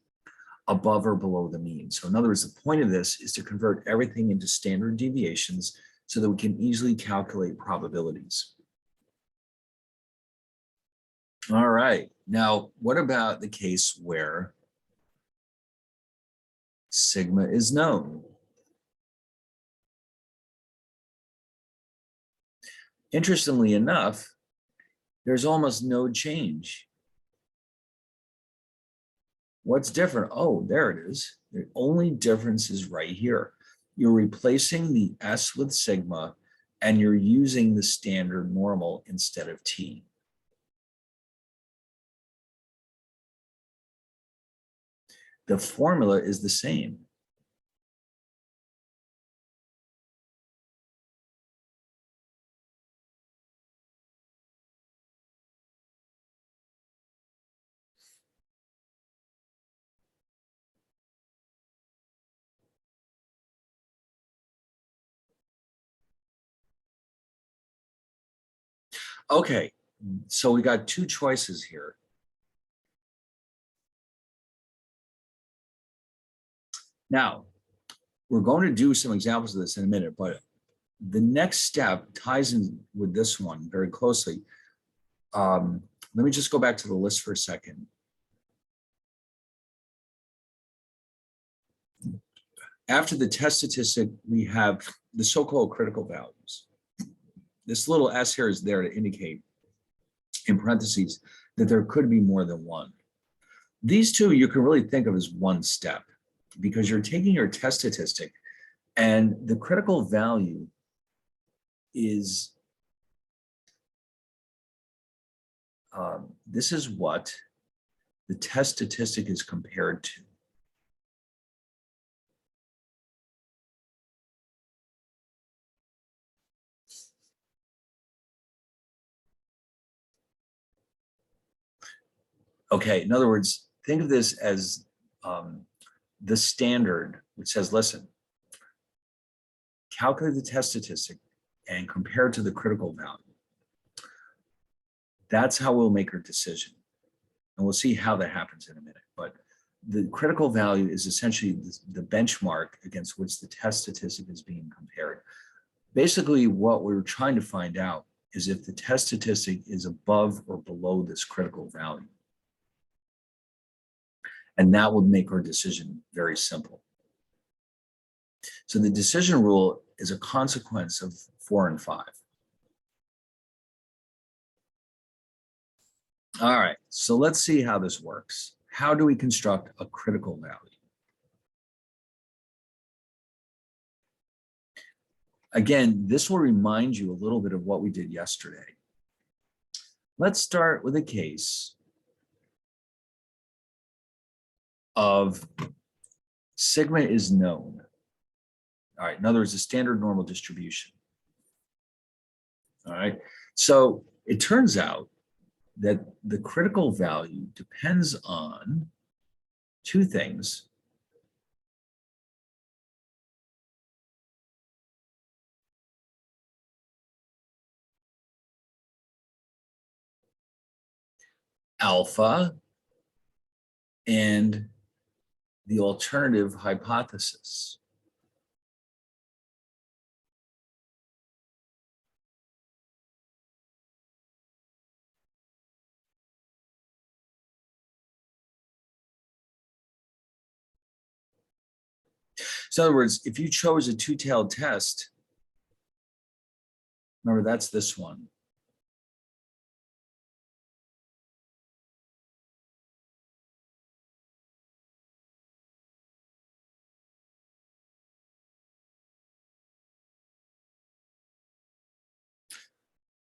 above or below the mean. So in other words, the point of this is to convert everything into standard deviations so that we can easily calculate probabilities. All right, now what about the case where sigma is known? Interestingly enough, there's almost no change. What's different? Oh, there it is. The only difference is right here. You're replacing the S with sigma, and you're using the standard normal instead of T. The formula is the same. Okay, so we got two choices here. Now, we're going to do some examples of this in a minute, but the next step ties in with this one very closely. Let me just go back to the list for a second. After the test statistic, we have the so-called critical values. This little S here is there to indicate, in parentheses, that there could be more than one. These two you can really think of as one step because you're taking your test statistic and the critical value is, this is what the test statistic is compared to. Okay, in other words, think of this as the standard, which says, listen, calculate the test statistic and compare it to the critical value. That's how we'll make our decision. And we'll see how that happens in a minute. But the critical value is essentially the benchmark against which the test statistic is being compared. Basically, what we're trying to find out is if the test statistic is above or below this critical value. And that will make our decision very simple. So the decision rule is a consequence of 4 and 5. All right, so let's see how this works. How do we construct a critical value? Again, this will remind you a little bit of what we did yesterday. Let's start with a case of sigma is known. All right, in other words, a standard normal distribution. All right, so it turns out that the critical value depends on two things. Alpha and the alternative hypothesis. So in other words, if you chose a two-tailed test, remember that's this one.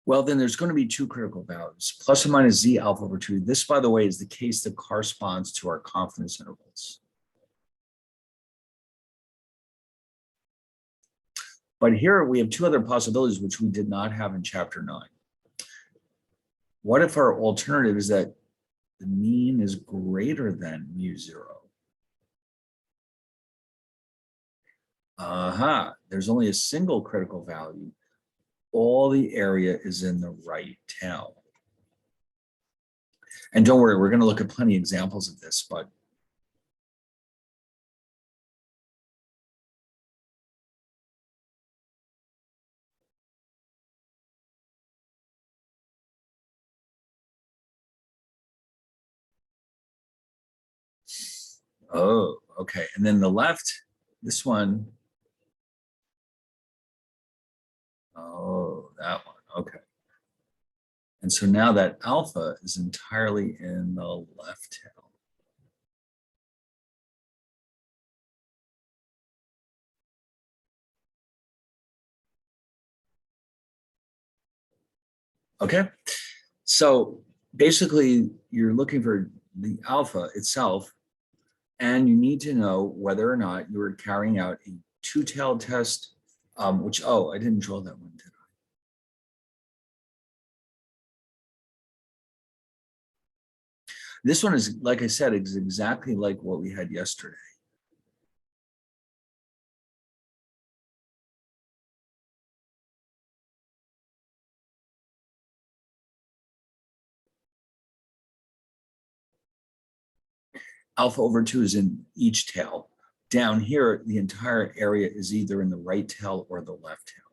Well, then there's going to be two critical values, plus or minus z alpha over 2. This, by the way, is the case that corresponds to our confidence intervals. But here we have two other possibilities which we did not have in chapter 9. What if our alternative is that the mean is greater than mu0? There's only a single critical value. All the area is in the right tail. And don't worry, we're going to look at plenty of examples of this, but oh, okay. And then the left, this one, oh, that one, okay. And so now that alpha is entirely in the left tail. Okay, so basically you're looking for the alpha itself, and you need to know whether or not you are carrying out a two-tailed test, which, oh, I didn't draw that one, did I? This one is, like I said, is exactly like what we had yesterday. Alpha over 2 is in each tail. Down here, the entire area is either in the right tail or the left tail.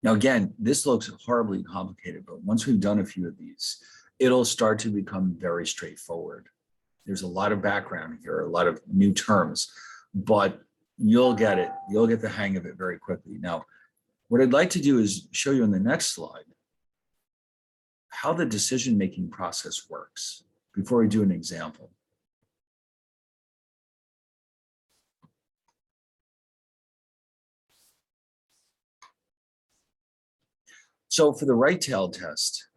Now, again, this looks horribly complicated, but once we've done a few of these, it'll start to become very straightforward. There's a lot of background here, a lot of new terms, but you'll get it. You'll get the hang of it very quickly. Now, what I'd like to do is show you in the next slide how the decision-making process works before we do an example. So for the right tail test,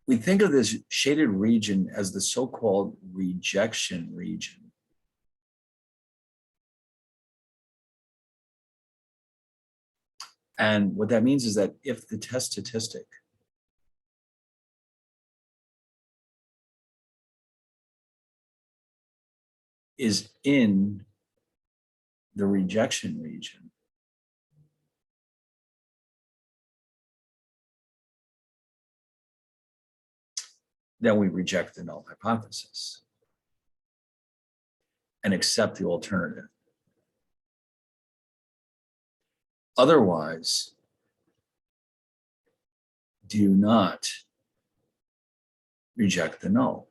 we think of this shaded region as the so-called rejection region. And what that means is that if the test statistic is in the rejection region, then we reject the null hypothesis and accept the alternative. Otherwise, do not reject the null.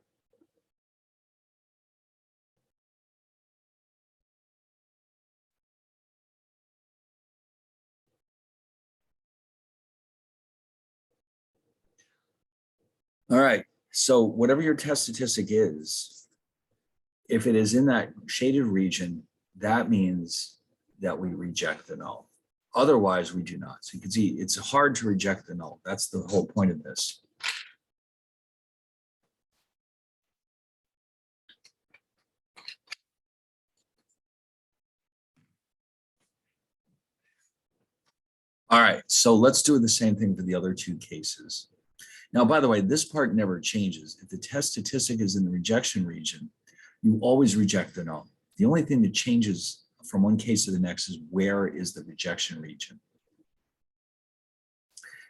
All right, so whatever your test statistic is, if it is in that shaded region, that means that we reject the null. Otherwise, we do not. So you can see it's hard to reject the null. That's the whole point of this. All right, so let's do the same thing for the other two cases. Now, by the way, this part never changes. If the test statistic is in the rejection region, you always reject the null. The only thing that changes from one case to the next is where is the rejection region.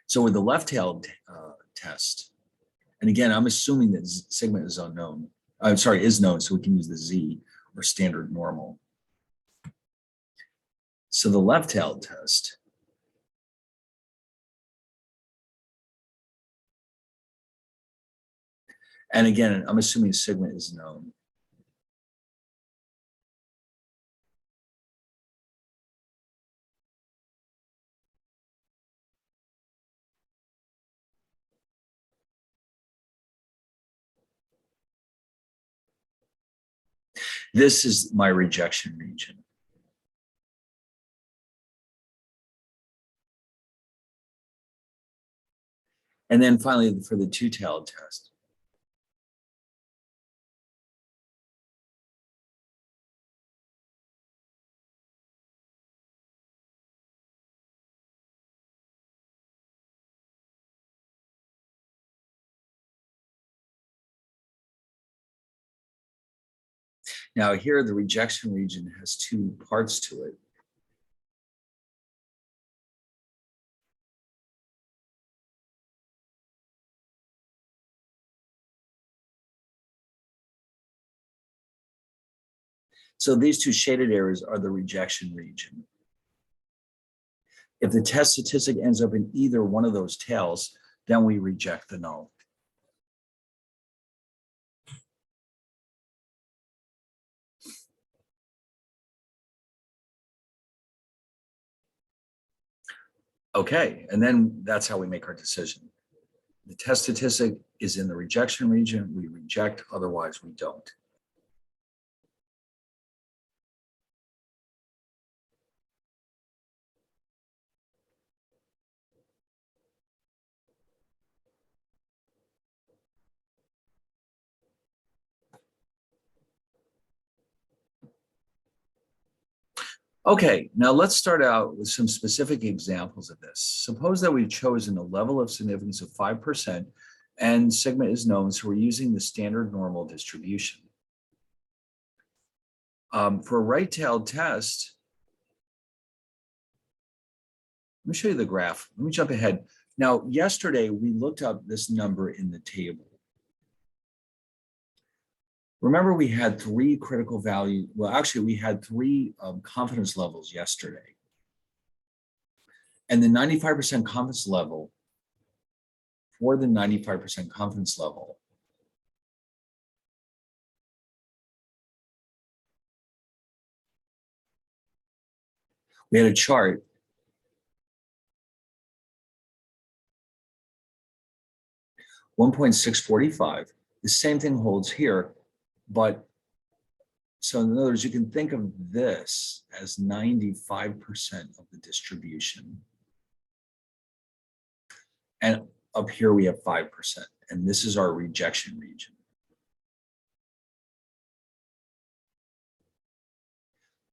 So with the left-tailed test, and again, I'm assuming that sigma is unknown. I'm sorry, is known, so we can use the z or standard normal. So the left-tailed test, and again, I'm assuming sigma is known. This is my rejection region. And then finally, for the two-tailed test. Now here, the rejection region has two parts to it. So these two shaded areas are the rejection region. If the test statistic ends up in either one of those tails, then we reject the null. Okay, and then that's how we make our decision. The test statistic is in the rejection region, we reject, otherwise we don't. Okay, now let's start out with some specific examples of this. Suppose that we've chosen a level of significance of 5% and sigma is known, so we're using the standard normal distribution. For a right-tailed test, let me show you the graph. Let me jump ahead. Now, yesterday we looked up this number in the table. Remember, we had three critical value. Well, actually, we had three confidence levels yesterday. And the 95% confidence level, for the 95% confidence level, we had a chart . .645. The same thing holds here, but so in other words, you can think of this as 95% of the distribution. And up here we have 5%, and this is our rejection region.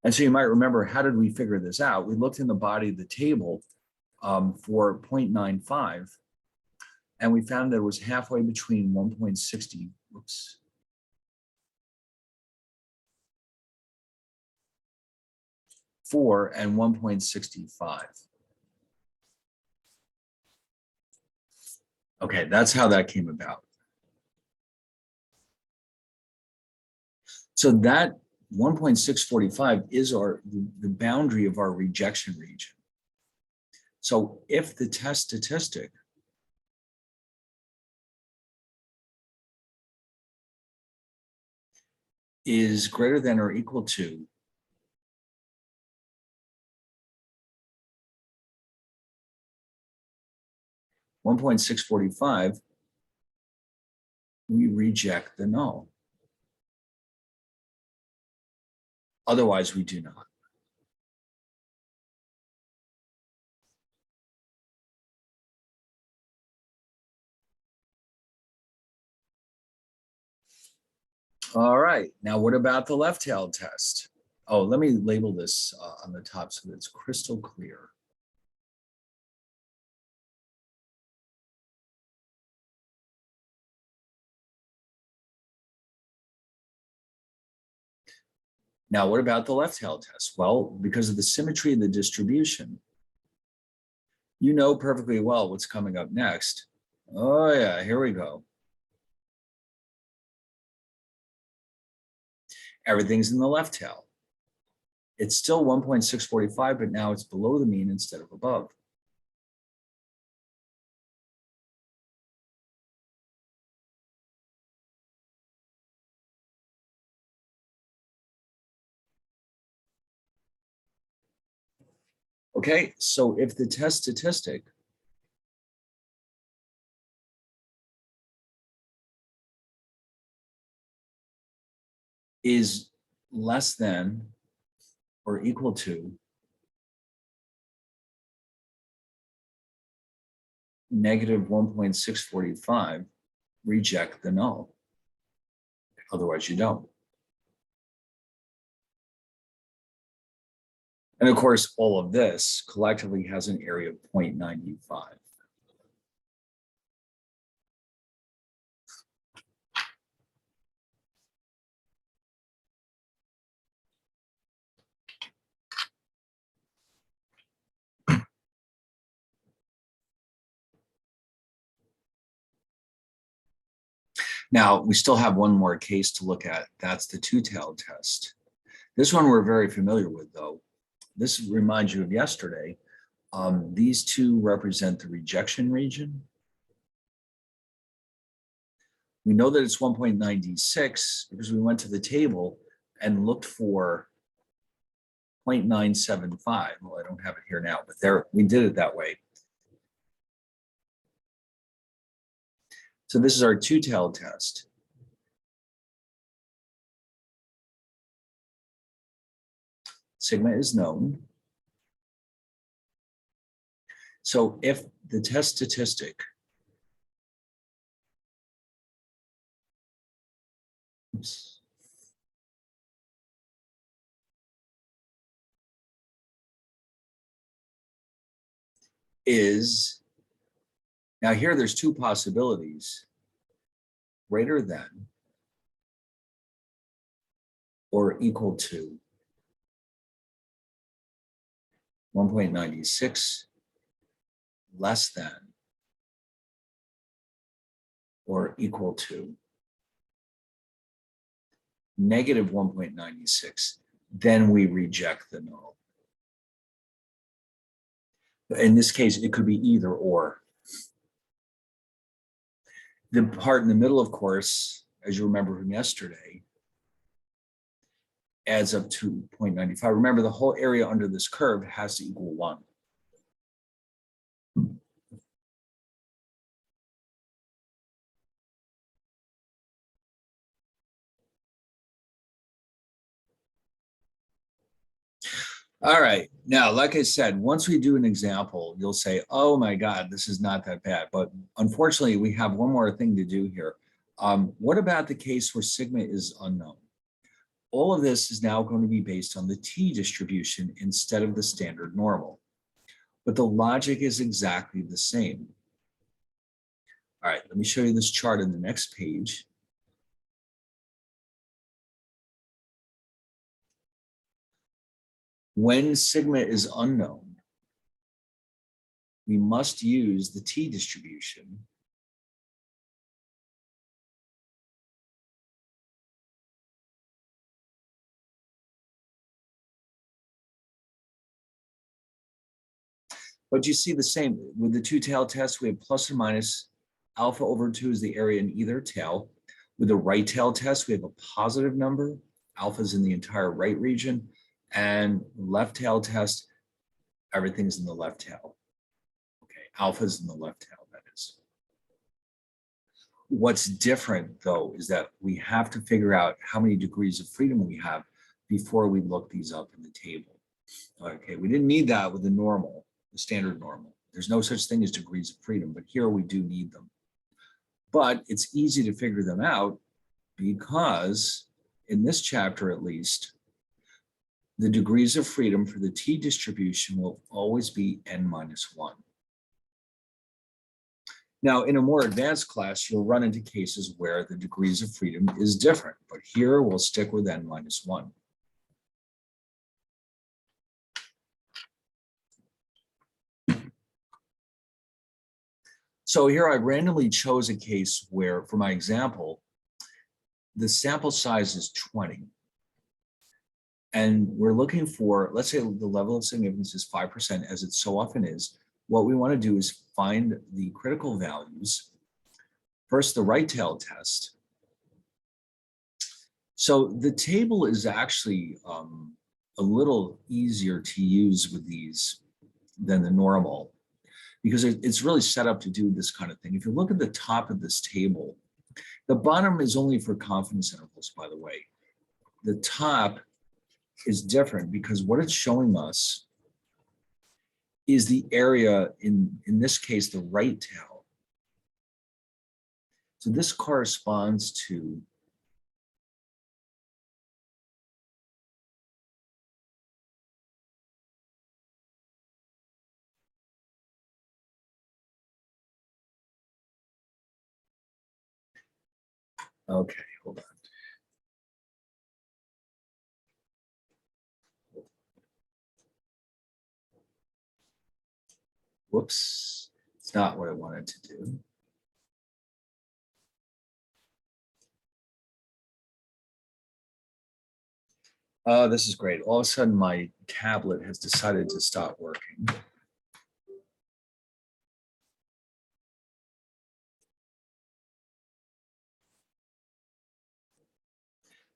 And so you might remember, how did we figure this out? We looked in the body of the table for 0.95, and we found that it was halfway between 1.60, oops. and 1.65. Okay, that's how that came about. So that 1.645 is the boundary of our rejection region. So if the test statistic is greater than or equal to 1.645, we reject the null. Otherwise, we do not. All right, now what about the left-tailed test? Oh, let me label this on the top so that it's crystal clear. Now, what about the left-tailed test? Well, because of the symmetry of the distribution, you know perfectly well what's coming up next. Oh yeah, here we go. Everything's in the left tail. It's still 1.645, but now it's below the mean instead of above. Okay, so if the test statistic is less than or equal to negative 1.645, reject the null. Otherwise, you don't. And of course, all of this collectively has an area of 0.95. Now, we still have one more case to look at. That's the two-tailed test. This one we're very familiar with, though. This reminds you of yesterday. These two represent the rejection region. We know that it's 1.96 because we went to the table and looked for 0.975. Well, I don't have it here now, but there we did it that way. So this is our two-tailed test. Sigma is known. So if the test statistic is, now here there's two possibilities, greater than or equal to 1.96, less than or equal to negative 1.96, then we reject the null. In this case, it could be either or. The part in the middle, of course, as you remember from yesterday, adds up to 0.95. Remember, the whole area under this curve has to equal 1. All right, now, like I said, once we do an example, you'll say, oh my God, this is not that bad. But unfortunately, we have one more thing to do here. What about the case where sigma is unknown? All of this is now going to be based on the t distribution instead of the standard normal. But the logic is exactly the same. All right, let me show you this chart on the next page. When sigma is unknown, we must use the t distribution but you see the same with the two-tailed test. We have plus or minus alpha over 2 is the area in either tail. With the right tail test, we have a positive number Alpha's in the entire right region, and left tail test, everything's in the left tail. Okay, alpha's in the left tail, that is. What's different though is that we have to figure out how many degrees of freedom we have before we look these up in the table. Okay, we didn't need that with the normal, the standard normal. There's no such thing as degrees of freedom, but here we do need them. But it's easy to figure them out because in this chapter, at least, the degrees of freedom for the T distribution will always be n-1. Now, in a more advanced class, you'll run into cases where the degrees of freedom is different, but here we'll stick with n-1. So here I randomly chose a case where, for my example, the sample size is 20. And we're looking for, let's say the level of significance is 5%, as it so often is. What we want to do is find the critical values. First, the right tail test. So the table is actually a little easier to use with these than the normal, because it's really set up to do this kind of thing. If you look at the top of this table, the bottom is only for confidence intervals, by the way. The top is different because what it's showing us is the area, in this case, the right tail. So this corresponds to okay, hold on. Whoops, it's not what I wanted to do. Oh, this is great. All of a sudden, my tablet has decided to stop working.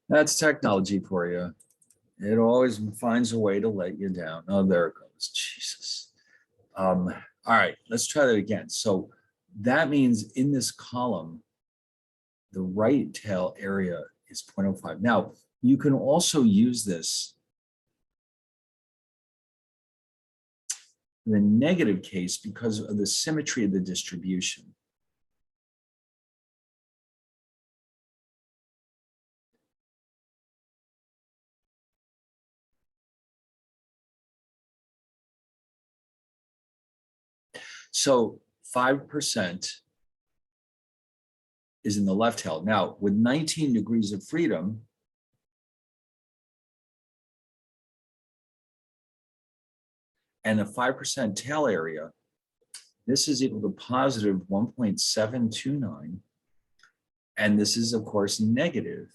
That's technology for you. It always finds a way to let you down. Oh, there it goes. Jesus. All right, let's try that again. So that means in this column, the right tail area is 0.05. Now, you can also use this in the negative case because of the symmetry of the distribution. So 5% is in the left tail. Now, with 19 degrees of freedom, and a 5% tail area, this is equal to positive 1.729. And this is, of course, negative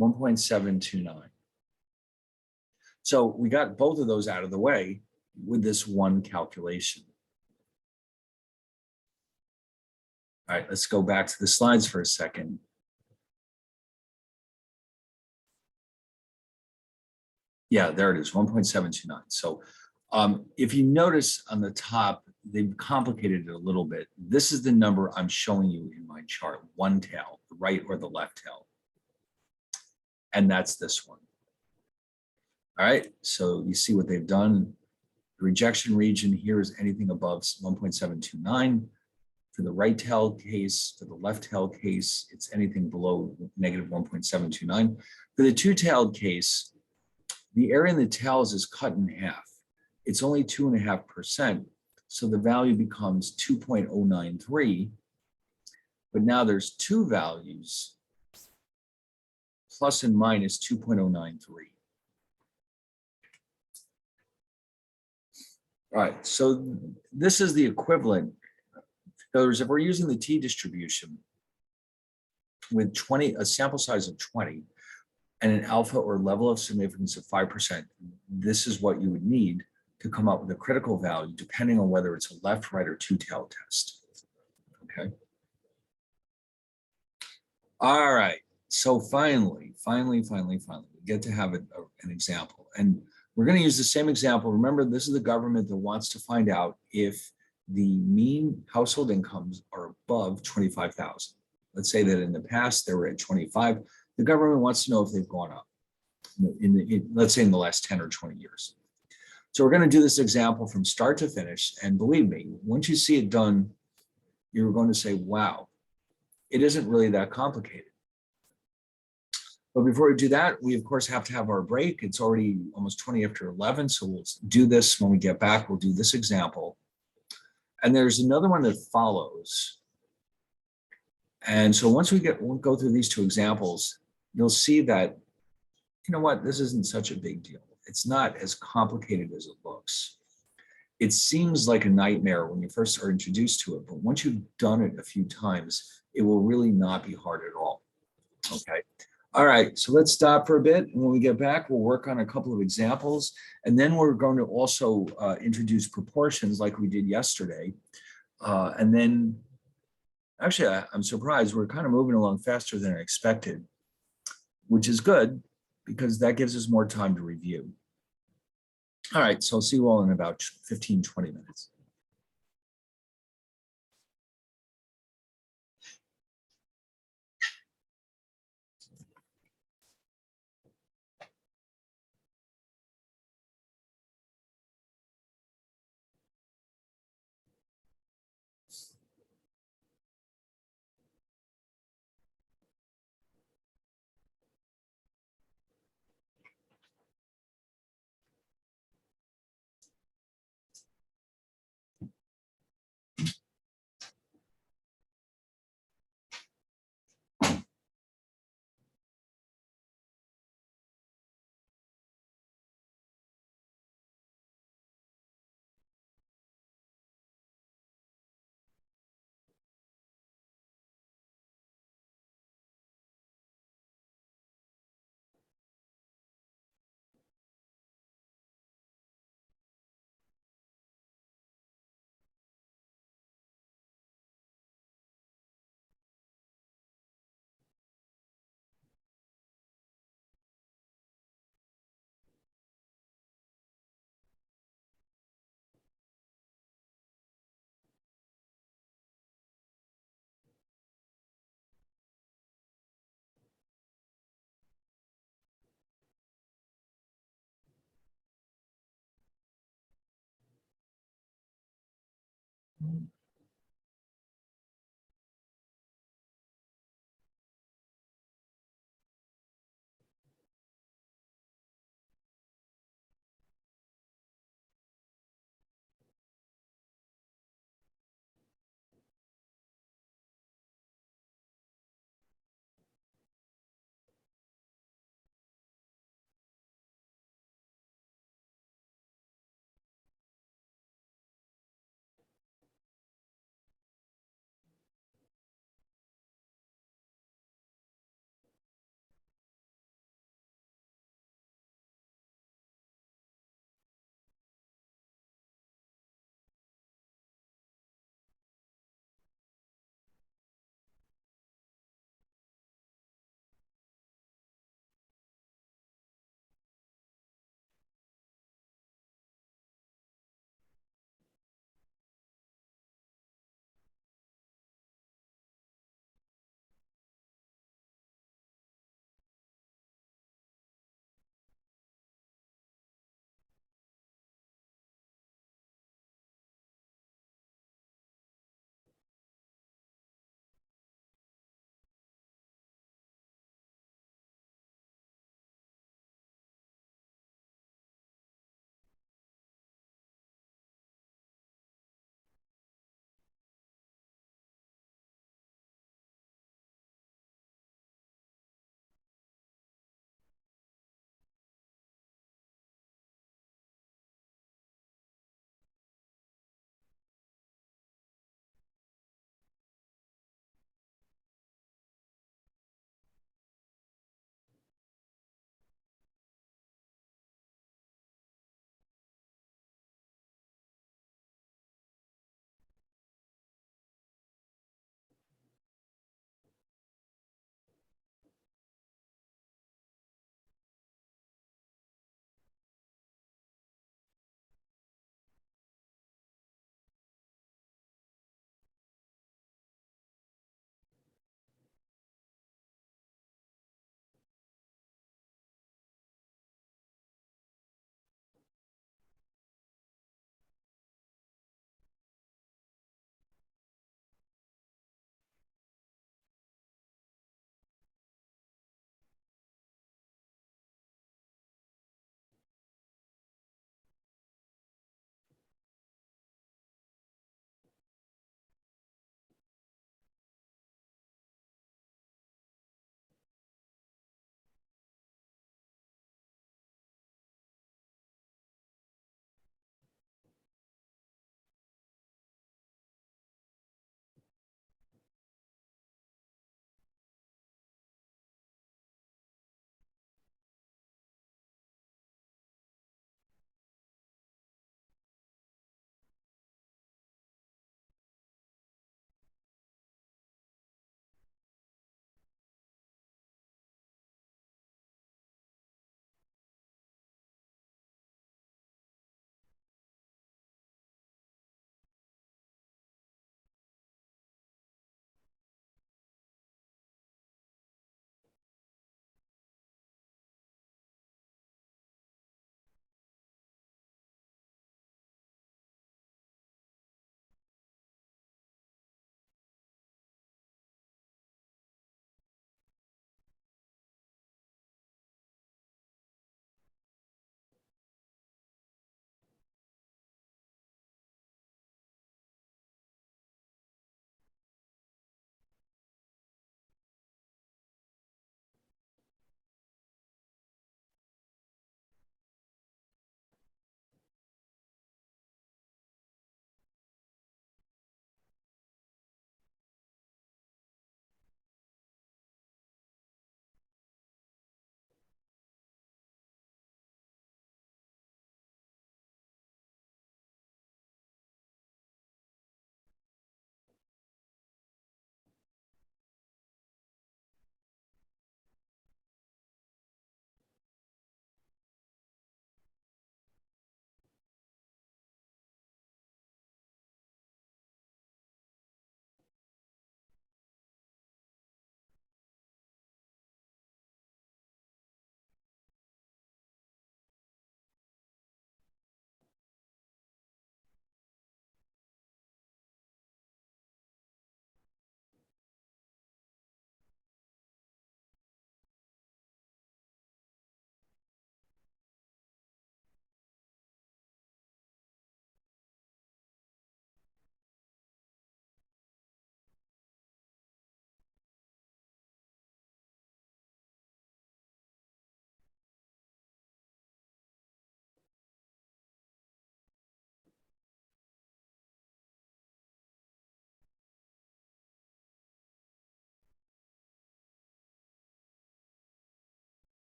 1.729. So we got both of those out of the way with this one calculation. All right, let's go back to the slides for a second. Yeah, there it is, 1.729. So if you notice on the top, they've complicated it a little bit. This is the number I'm showing you in my chart, one tail, the right or the left tail. And that's this one. All right, so you see what they've done. The rejection region here is anything above 1.729. For the right tail case, for the left tail case, it's anything below negative 1.729. For the two-tailed case, the area in the tails is cut in half. It's only 2.5%, so the value becomes 2.093. But now there's two values, plus and minus 2.093. All right, so this is the equivalent. In other words, if we're using the T distribution with a sample size of 20 and an alpha or level of significance of 5%, this is what you would need to come up with a critical value, depending on whether it's a left, right, or two-tail test. Okay. All right. So finally, we get to have an example. And we're going to use the same example. Remember, this is the government that wants to find out if the mean household incomes are above 25,000. Let's say that in the past they were at 25. The government wants to know if they've gone up let's say in the last 10 or 20 years. So we're going to do this example from start to finish. And believe me, once you see it done, you're going to say, wow, it isn't really that complicated. But before we do that, we of course have to have our break. It's already almost 20 after 11. So we'll do this when we get back. We'll do this example. And there's another one that follows. And so once we'll go through these two examples, you'll see that, you know what, this isn't such a big deal. It's not as complicated as it looks. It seems like a nightmare when you first are introduced to it, but once you've done it a few times, it will really not be hard at all. Okay. All right, so let's stop for a bit. And when we get back, we'll work on a couple of examples. And then we're going to also introduce proportions like we did yesterday. And then, actually, I'm surprised. We're kind of moving along faster than I expected, which is good because that gives us more time to review. All right, so I'll see you all in about 15, 20 minutes.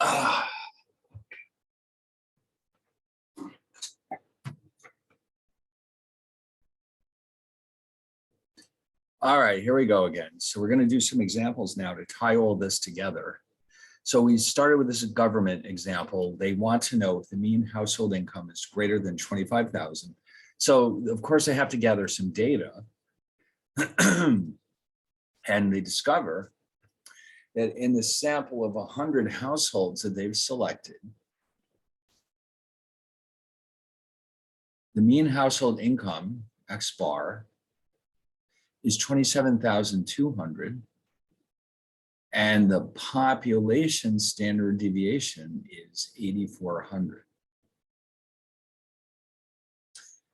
Ah. All right, here we go again. So we're going to do some examples now to tie all this together. So we started with this government example. They want to know if the mean household income is greater than 25,000. So of course they have to gather some data. And they discover that in the sample of 100 households that they've selected, the mean household income, X bar, is 27,200. And the population standard deviation is 8,400.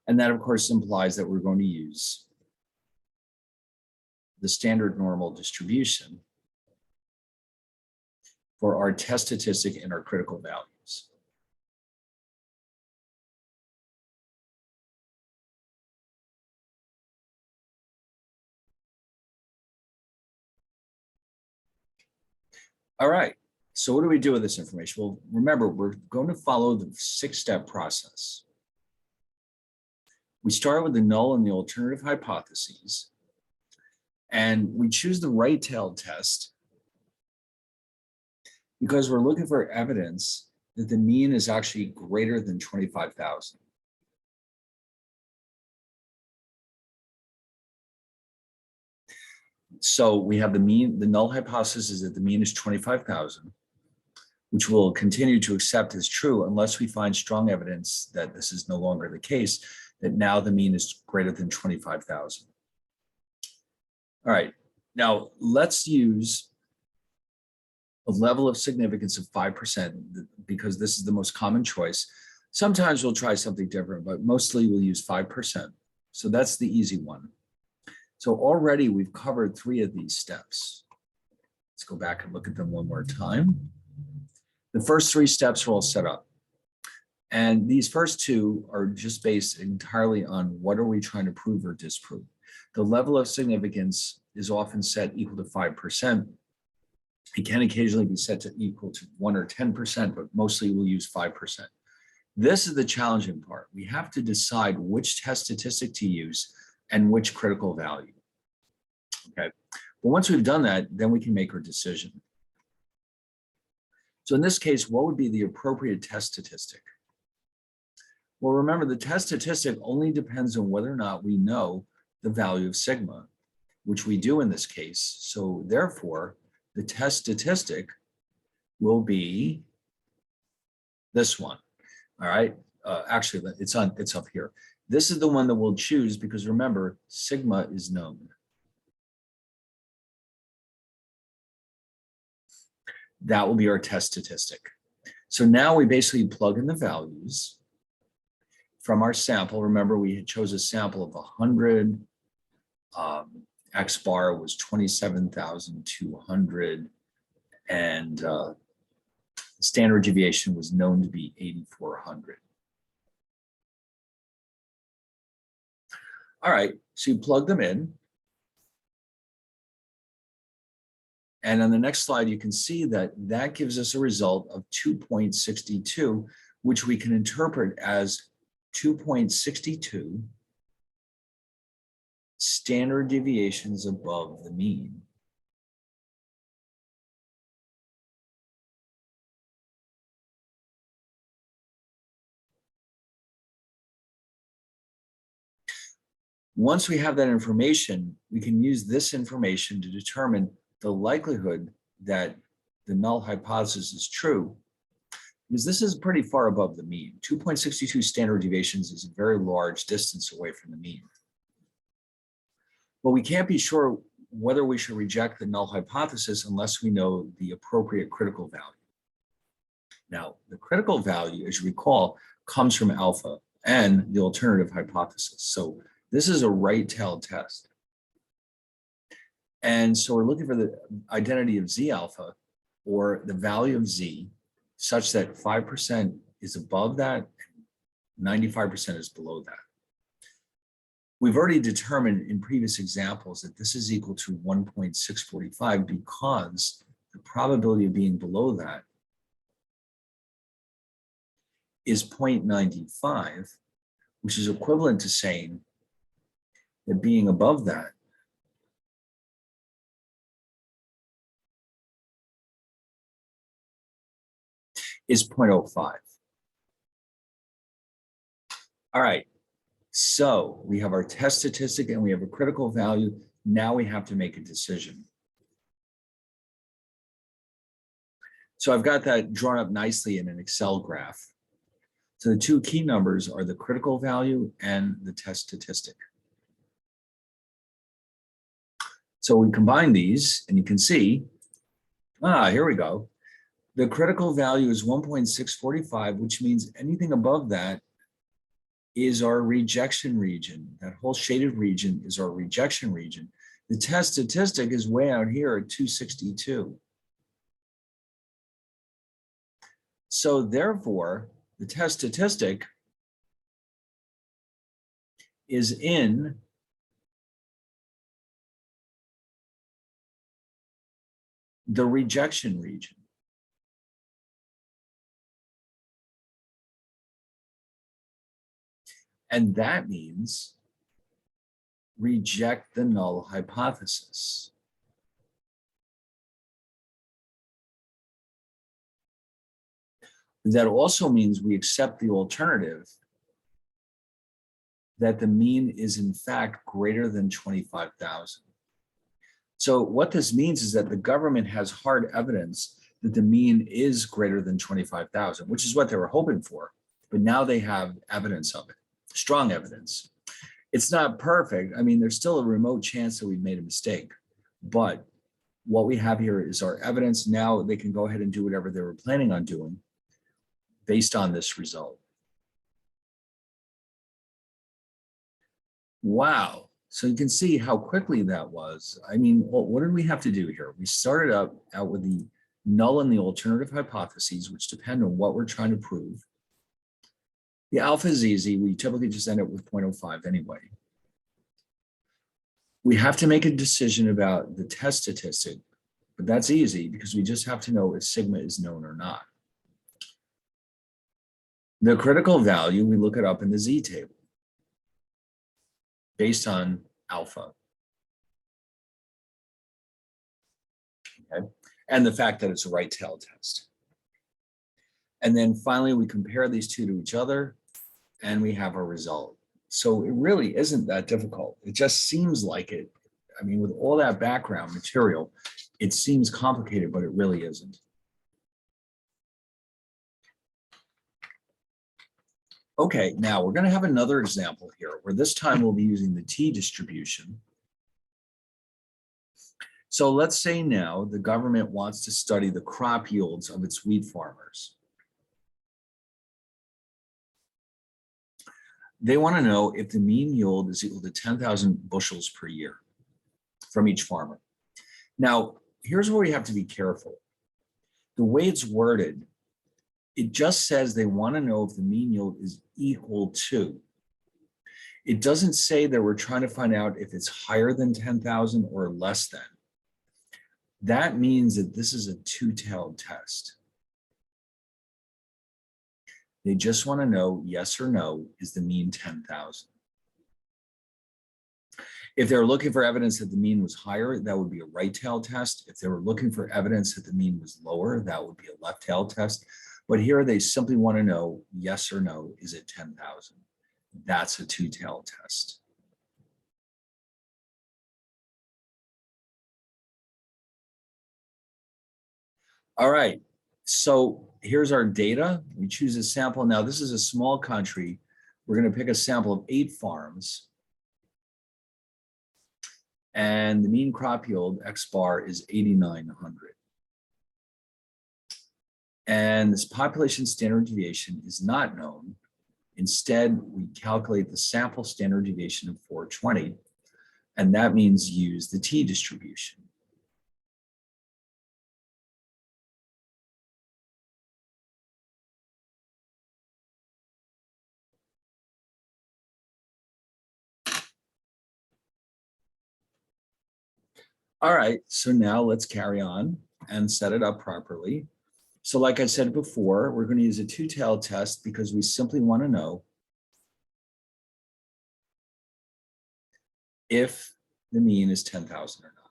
And that, of course, implies that we're going to use the standard normal distribution for our test statistic and our critical values. All right, so what do we do with this information? Well, remember, we're going to follow the 6-step process. We start with the null and the alternative hypotheses, and we choose the right-tailed test because we're looking for evidence that the mean is actually greater than 25,000. So we have the mean, the null hypothesis is that the mean is 25,000, which we'll continue to accept as true unless we find strong evidence that this is no longer the case, that now the mean is greater than 25,000. All right, now let's use a level of significance of 5% because this is the most common choice. Sometimes we'll try something different, but mostly we'll use 5%. So that's the easy one. So already we've covered 3 of these steps. Let's go back and look at them one more time. The first 3 steps are all set up. And these first 2 are just based entirely on what are we trying to prove or disprove. The level of significance is often set equal to 5%. It can occasionally be set to equal to 1 or 10%, but mostly we'll use 5%. This is the challenging part. We have to decide which test statistic to use and which critical value. Okay, but once we've done that, then we can make our decision. So in this case, what would be the appropriate test statistic? Well, remember, the test statistic only depends on whether or not we know the value of sigma, which we do in this case. So therefore, the test statistic will be this one. All right, actually, it's up here. This is the one that we'll choose because remember, sigma is known. That will be our test statistic. So now we basically plug in the values from our sample. Remember, we chose a sample of 100. X bar was 27,200, and standard deviation was known to be 8,400. All right, so you plug them in. And on the next slide, you can see that that gives us a result of 2.62, which we can interpret as 2.62 standard deviations above the mean. Once we have that information, we can use this information to determine the likelihood that the null hypothesis is true, because this is pretty far above the mean. 2.62 standard deviations is a very large distance away from the mean. But we can't be sure whether we should reject the null hypothesis unless we know the appropriate critical value. Now, the critical value, as you recall, comes from alpha and the alternative hypothesis. So this is a right-tailed test. And so we're looking for the identity of Z alpha, or the value of Z, such that 5% is above that, 95% is below that. We've already determined in previous examples that this is equal to 1.645 because the probability of being below that is 0.95, which is equivalent to saying that being above that is 0.05. All right, so we have our test statistic and we have a critical value. Now we have to make a decision. So I've got that drawn up nicely in an Excel graph. So the two key numbers are the critical value and the test statistic. So we combine these and you can see, here we go. The critical value is 1.645, which means anything above that is our rejection region. That whole shaded region is our rejection region. The test statistic is way out here at 262. So therefore, the test statistic is in the rejection region. And that means reject the null hypothesis. That also means we accept the alternative that the mean is in fact greater than 25,000. So what this means is that the government has hard evidence that the mean is greater than 25,000, which is what they were hoping for. But now they have evidence of it, strong evidence. It's not perfect. I mean, there's still a remote chance that we've made a mistake. But what we have here is our evidence. Now they can go ahead and do whatever they were planning on doing based on this result. Wow. So you can see how quickly that was. I mean, what did we have to do here? We started out with the null and the alternative hypotheses, which depend on what we're trying to prove. The alpha is easy. We typically just end up with 0.05 anyway. We have to make a decision about the test statistic, but that's easy because we just have to know if sigma is known or not. The critical value, we look it up in the Z table based on alpha. Okay. And the fact that it's a right tail test. And then finally, we compare these two to each other and we have a result. So it really isn't that difficult. It just seems like it. I mean, with all that background material, it seems complicated, but it really isn't. Okay, now we're going to have another example here where this time we'll be using the t-distribution. So let's say now the government wants to study the crop yields of its wheat farmers. They want to know if the mean yield is equal to 10,000 bushels per year from each farmer. Now, here's where we have to be careful. The way it's worded, it just says they want to know if the mean yield is equal to. It doesn't say that we're trying to find out if it's higher than 10,000 or less than. That means that this is a two-tailed test. They just want to know yes or no, is the mean 10,000? If they're looking for evidence that the mean was higher, that would be a right-tailed test. If they were looking for evidence that the mean was lower, that would be a left-tailed test. But here they simply want to know yes or no, is it 10,000? That's a two-tailed test. All right, so here's our data. We choose a sample. Now this is a small country. We're going to pick a sample of 8 farms. And the mean crop yield, X bar, is 8,900. And this population standard deviation is not known. Instead, we calculate the sample standard deviation of 420, and that means use the t-distribution. All right, so now let's carry on and set it up properly. So like I said before, we're going to use a two-tailed test because we simply want to know if the mean is 10,000 or not.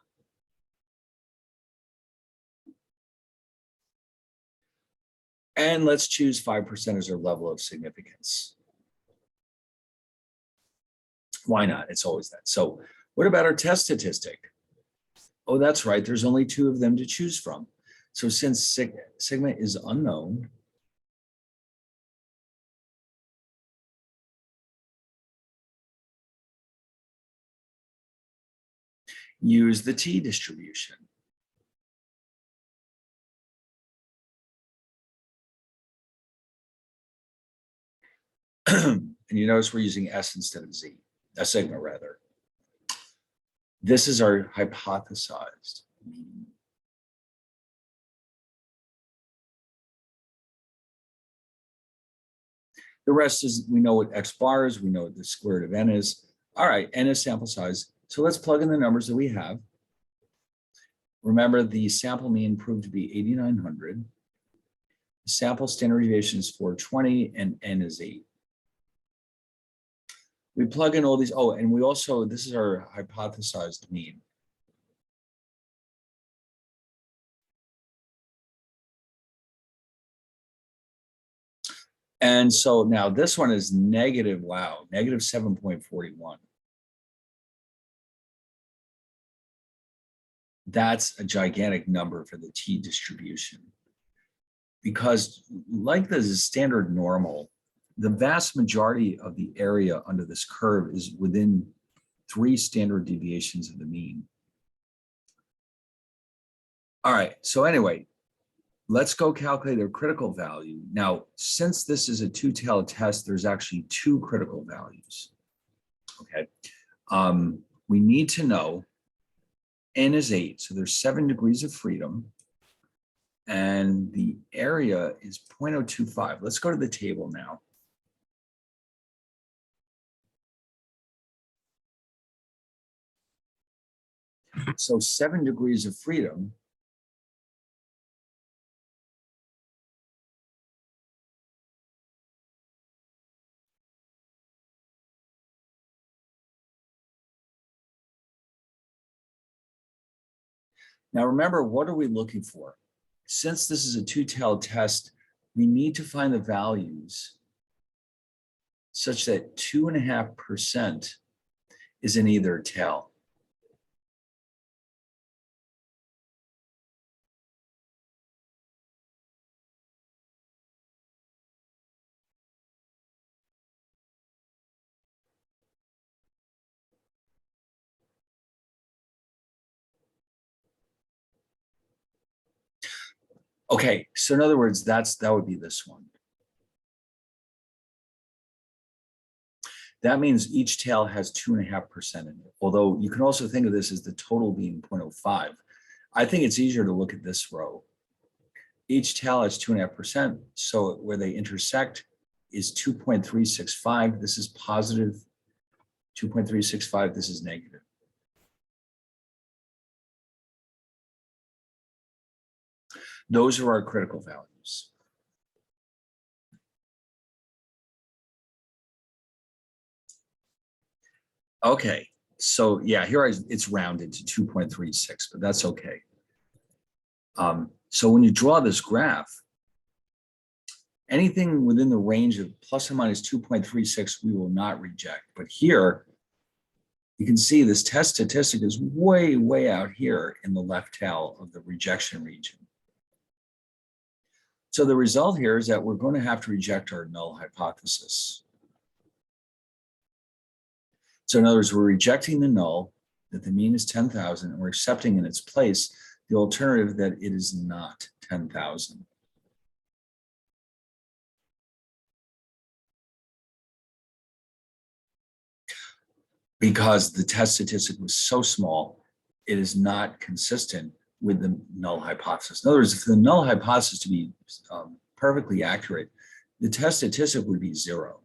And let's choose 5% as our level of significance. Why not? It's always that. So what about our test statistic? Oh, that's right. There's only two of them to choose from. So since sigma is unknown, use the t-distribution. And you notice we're using S instead of Z, a sigma rather. This is our hypothesized mean. The rest is, we know what X bar is, we know what the square root of N is. All right, N is sample size. So let's plug in the numbers that we have. Remember, the sample mean proved to be 8,900. The sample standard deviation is 420 and N is 8. We plug in all these, oh, and we also, this is our hypothesized mean. And so now this one is negative, wow, negative 7.41. That's a gigantic number for the t-distribution. Because like the standard normal, the vast majority of the area under this curve is within 3 standard deviations of the mean. All right, so anyway, let's go calculate a critical value. Now, since this is a two-tailed test, there's actually 2 critical values, okay? We need to know N is 8, so there's 7 degrees of freedom, and the area is 0.025. Let's go to the table now. So 7 degrees of freedom Now remember, what are we looking for? Since this is a two-tailed test, we need to find the values such that 2.5% is in either tail. Okay, so in other words, that would be this one. That means each tail has 2.5% in it. Although you can also think of this as the total being 0.05. I think it's easier to look at this row. Each tail has 2.5%. So where they intersect is 2.365. This is positive 2.365. This is negative. Those are our critical values. Okay, so yeah, here it's rounded to 2.36, but that's okay. So when you draw this graph, anything within the range of plus or minus 2.36, we will not reject. But here, you can see this test statistic is way, way out here in the left tail of the rejection region. So the result here is that we're going to have to reject our null hypothesis. So in other words, we're rejecting the null, that the mean is 10,000, and we're accepting in its place the alternative that it is not 10,000. Because the test statistic was so small, it is not consistent with the null hypothesis. In other words, if the null hypothesis to be perfectly accurate, the test statistic would be 0.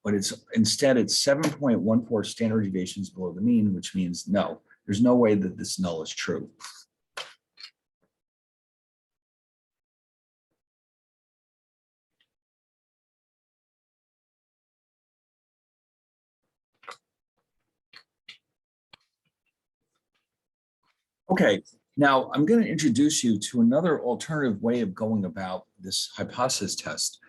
But instead it's 7.14 standard deviations below the mean, which means no, there's no way that this null is true. Okay, now I'm going to introduce you to another alternative way of going about this hypothesis test.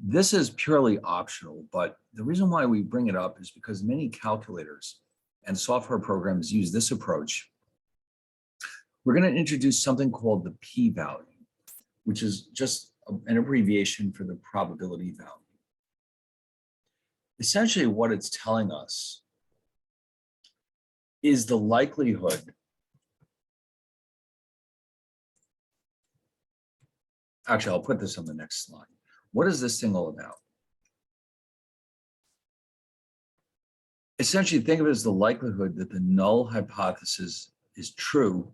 This is purely optional, but the reason why we bring it up is because many calculators and software programs use this approach. We're going to introduce something called the p-value, which is just an abbreviation for the probability value. Essentially, what it's telling us is the likelihood. Actually, I'll put this on the next slide. What is this thing all about? Essentially, think of it as the likelihood that the null hypothesis is true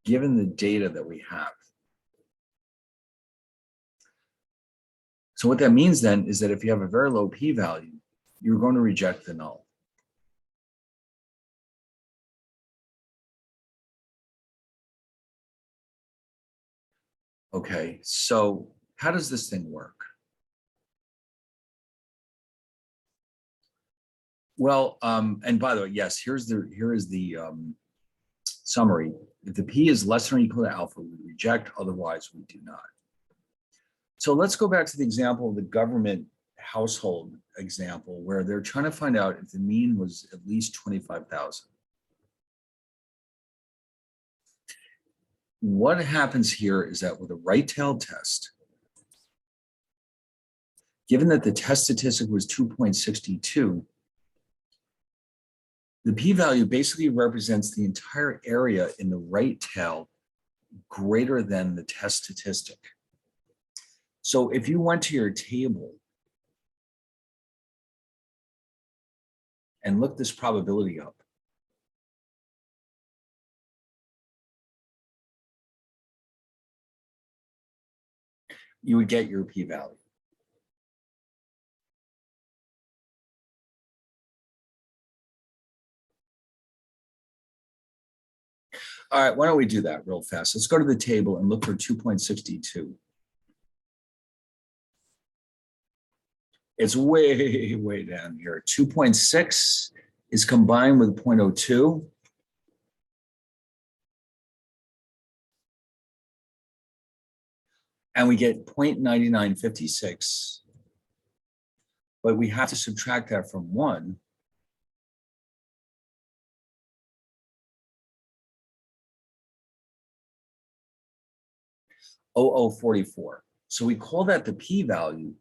given the data that we have. So what that means then is that if you have a very low p-value, you're going to reject the null. Okay, so how does this thing work? Well, and by the way, yes, here is the summary. If the p is less than or equal to alpha, we reject, otherwise we do not. So let's go back to the example of the government household example where they're trying to find out if the mean was at least 25,000. What happens here is that with a right-tailed test, given that the test statistic was 2.62, the p-value basically represents the entire area in the right tail greater than the test statistic. So if you went to your table and looked this probability up, you would get your p-value. All right, why don't we do that real fast? Let's go to the table and look for 2.62. It's way, way down here. 2.6 is combined with 0.02. And we get 0.9956. But we have to subtract that from 1. .0044. So we call that the p-value.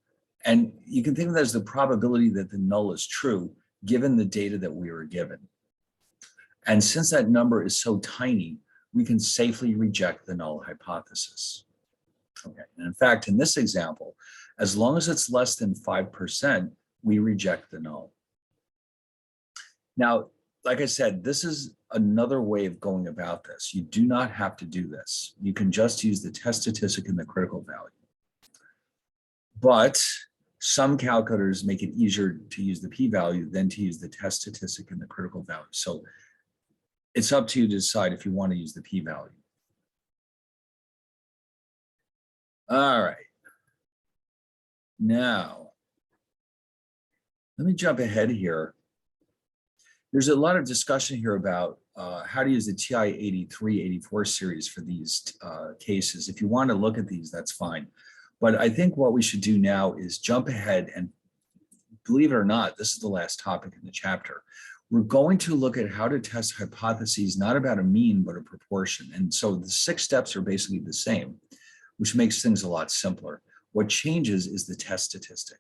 And you can think of that as the probability that the null is true, given the data that we were given. And since that number is so tiny, we can safely reject the null hypothesis. Okay, and in fact, in this example, as long as it's less than 5%, we reject the null. Now, like I said, this is another way of going about this. You do not have to do this. You can just use the test statistic and the critical value. But some calculators make it easier to use the p-value than to use the test statistic and the critical value. So it's up to you to decide if you want to use the p-value. All right. Now, let me jump ahead here. There's a lot of discussion here about how to use the TI 83, 84 series for these cases. If you want to look at these, that's fine. But I think what we should do now is jump ahead and, believe it or not, this is the last topic in the chapter. We're going to look at how to test hypotheses, not about a mean, but a proportion. And so the 6 steps are basically the same, which makes things a lot simpler. What changes is the test statistic.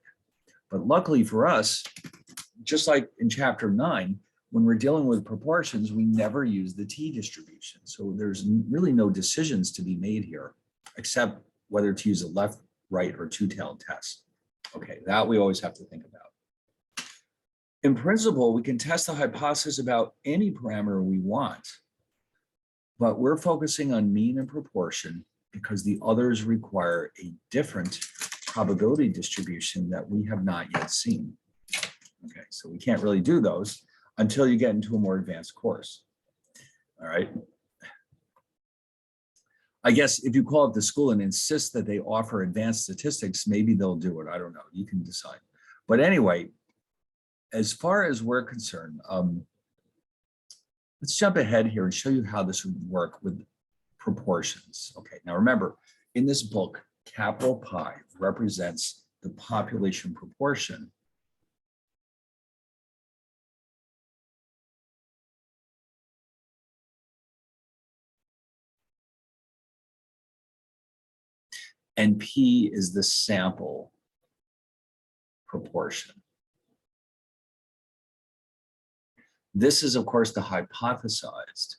But luckily for us, just like in chapter 9, when we're dealing with proportions, we never use the t-distribution. So there's really no decisions to be made here, except whether to use a left, right, or two-tailed test. Okay, that we always have to think about. In principle, we can test the hypothesis about any parameter we want, but we're focusing on mean and proportion because the others require a different probability distribution that we have not yet seen. Okay, so we can't really do those until you get into a more advanced course. All right. I guess if you call up the school and insist that they offer advanced statistics, maybe they'll do it. I don't know. You can decide. But anyway, as far as we're concerned, Let's jump ahead here and show you how this would work with proportions. Okay, now remember, in this book, capital Pi represents the population proportion. And P is the sample proportion. This is, of course, the hypothesized.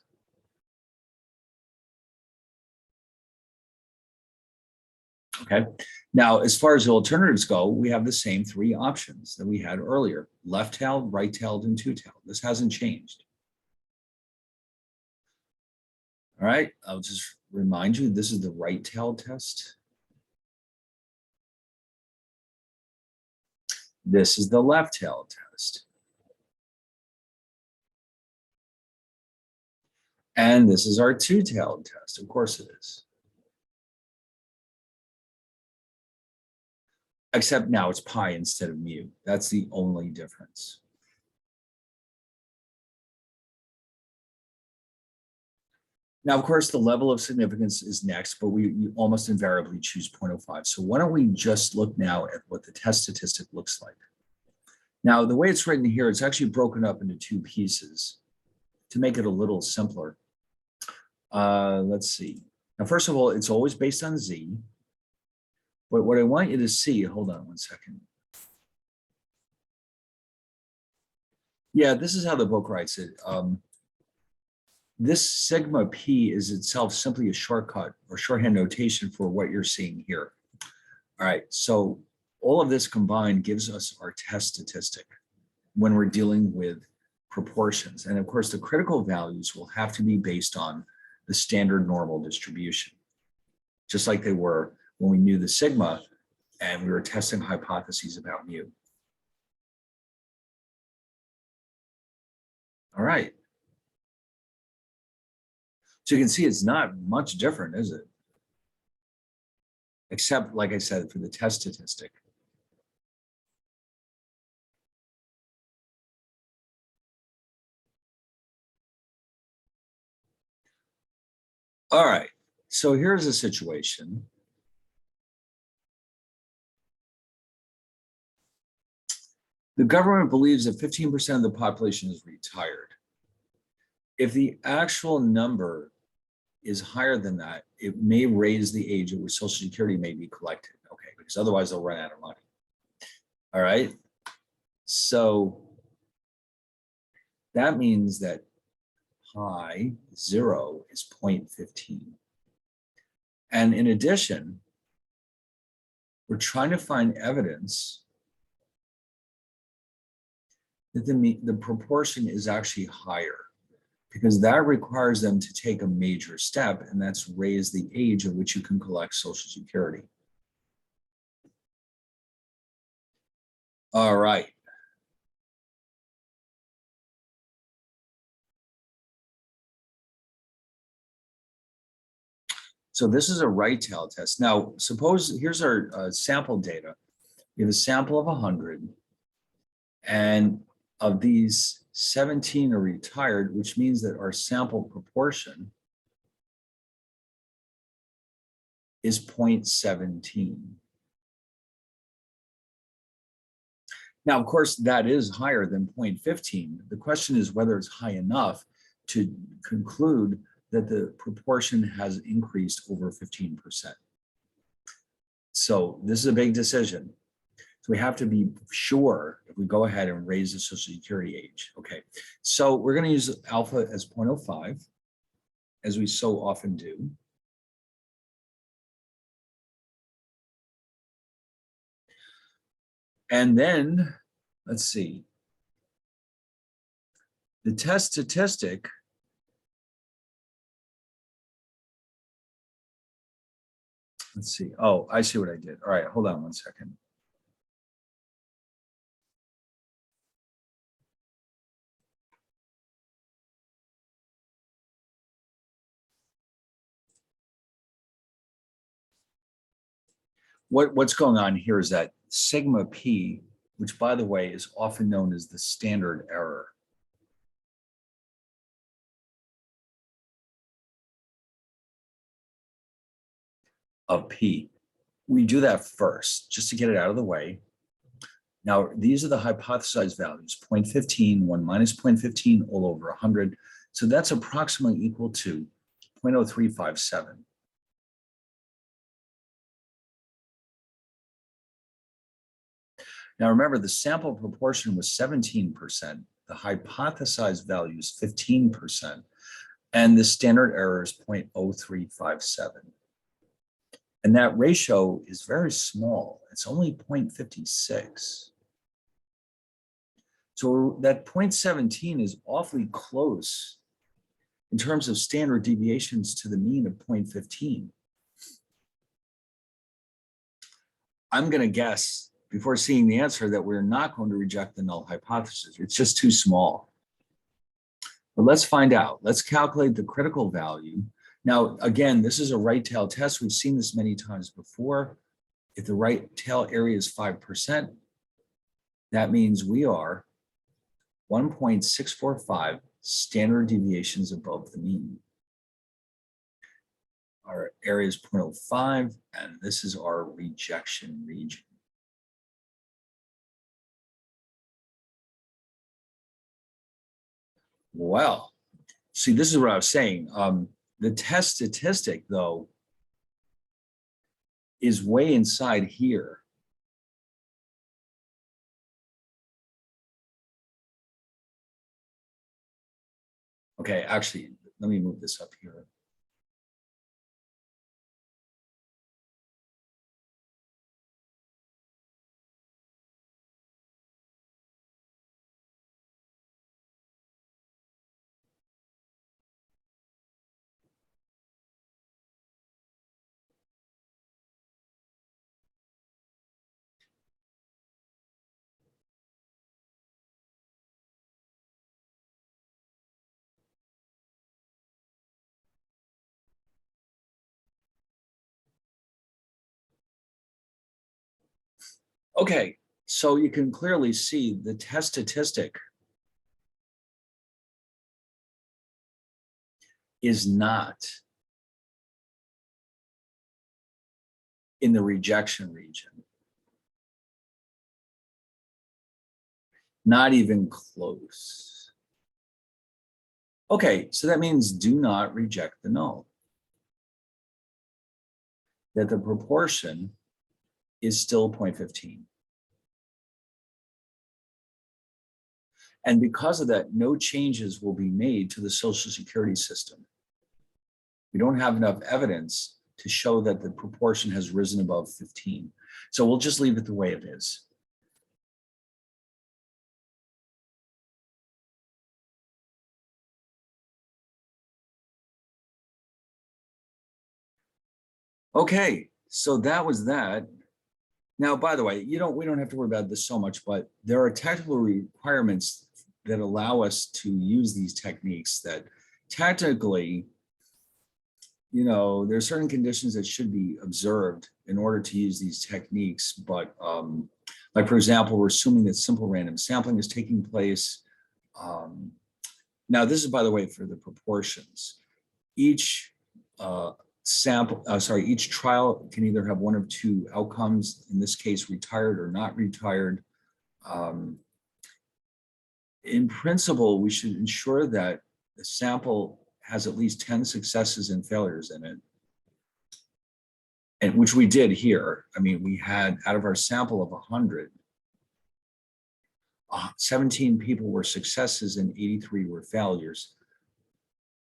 Okay. Now, as far as the alternatives go, we have the same three options that we had earlier: left-tailed, right-tailed, and two-tailed. This hasn't changed. All right. I'll just remind you, this is the right-tailed test. This is the left-tailed test. And this is our two-tailed test. Of course it is. Except now it's pi instead of mu. That's the only difference. Now, of course, the level of significance is next, but we almost invariably choose 0.05. So why don't we just look now at what the test statistic looks like. Now, the way it's written here, it's actually broken up into two pieces to make it a little simpler. Let's see. Now, first of all, it's always based on Z. But what I want you to see, hold on one second. Yeah, this is how the book writes it. This sigma P is itself simply a shortcut or shorthand notation for what you're seeing here. All right, so all of this combined gives us our test statistic when we're dealing with proportions. And of course, the critical values will have to be based on the standard normal distribution, just like they were when we knew the sigma and we were testing hypotheses about mu. All right. So you can see it's not much different, is it? Except, like I said, for the test statistic. All right, so here's a situation. The government believes that 15% of the population is retired. If the actual number is higher than that, it may raise the age at which Social Security may be collected, okay, because otherwise they'll run out of money. All right, so that means that pi 0 is 0.15. And in addition, we're trying to find evidence that the proportion is actually higher, because that requires them to take a major step, and that's raise the age at which you can collect Social Security. All right. So this is a right-tailed test. Now, suppose here's our sample data. We have a sample of 100, and of these, 17 are retired, which means that our sample proportion is 0.17. Now, of course, that is higher than 0.15. The question is whether it's high enough to conclude that the proportion has increased over 15%. So this is a big decision. So we have to be sure if we go ahead and raise the Social Security age. Okay, so we're going to use alpha as 0.05, as we so often do. And then, let's see, the test statistic let's see. Oh, I see what I did. All right, hold on one second. What's going on here is that sigma p, which by the way is often known as the standard error. of P. We do that first, just to get it out of the way. Now, these are the hypothesized values, 0.15, 1 minus 0.15, all over 100. So that's approximately equal to 0.0357. Now, remember, the sample proportion was 17%. The hypothesized value is 15%. And the standard error is 0.0357. And that ratio is very small. It's only 0.56. So that 0.17 is awfully close in terms of standard deviations to the mean of 0.15. I'm going to guess, before seeing the answer, that we're not going to reject the null hypothesis. It's just too small. But let's find out. Let's calculate the critical value. Now, again, this is a right tail test. We've seen this many times before. If the right tail area is 5%, that means we are 1.645 standard deviations above the mean. Our area is 0.05, and this is our rejection region. Well, see, this is what I was saying. The test statistic, though, is way inside here. Okay, actually, let me move this up here. Okay, so you can clearly see the test statistic is not in the rejection region. Not even close. Okay, so that means do not reject the null. That the proportion is still 0.15. And because of that, no changes will be made to the Social Security system. We don't have enough evidence to show that the proportion has risen above 15. So we'll just leave it the way it is. Okay, so that was that. Now, by the way, we don't have to worry about this so much, but there are technical requirements that allow us to use these techniques that technically, there are certain conditions that should be observed in order to use these techniques. But like, for example, we're assuming that simple random sampling is taking place. Now, this is, by the way, for the proportions. Each each trial can either have one of two outcomes, in this case, retired or not retired. In principle, we should ensure that the sample has at least 10 successes and failures in it, and which we did here. I mean, we had, out of our sample of 100, 17 people were successes and 83 were failures.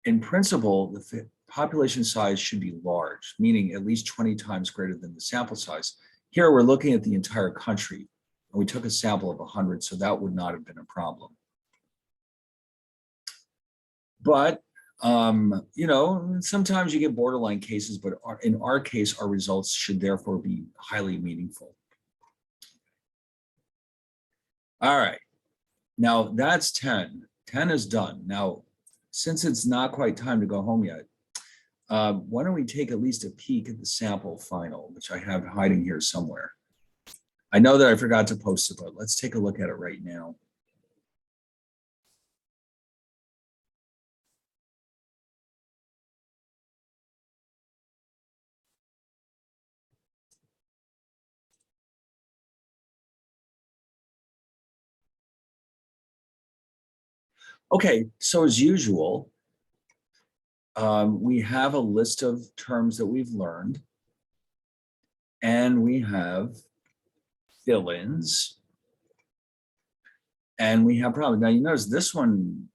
In principle, the population size should be large, meaning at least 20 times greater than the sample size. Here, we're looking at the entire country, and we took a sample of 100, so that would not have been a problem. But, sometimes you get borderline cases, but in our case, our results should therefore be highly meaningful. All right, now that's 10. 10 is done. Now, since it's not quite time to go home yet, why don't we take at least a peek at the sample final, which I have hiding here somewhere. I know that I forgot to post it, but let's take a look at it right now. Okay, so as usual, we have a list of terms that we've learned, and we have fill-ins, and we have problems. Now you notice this one,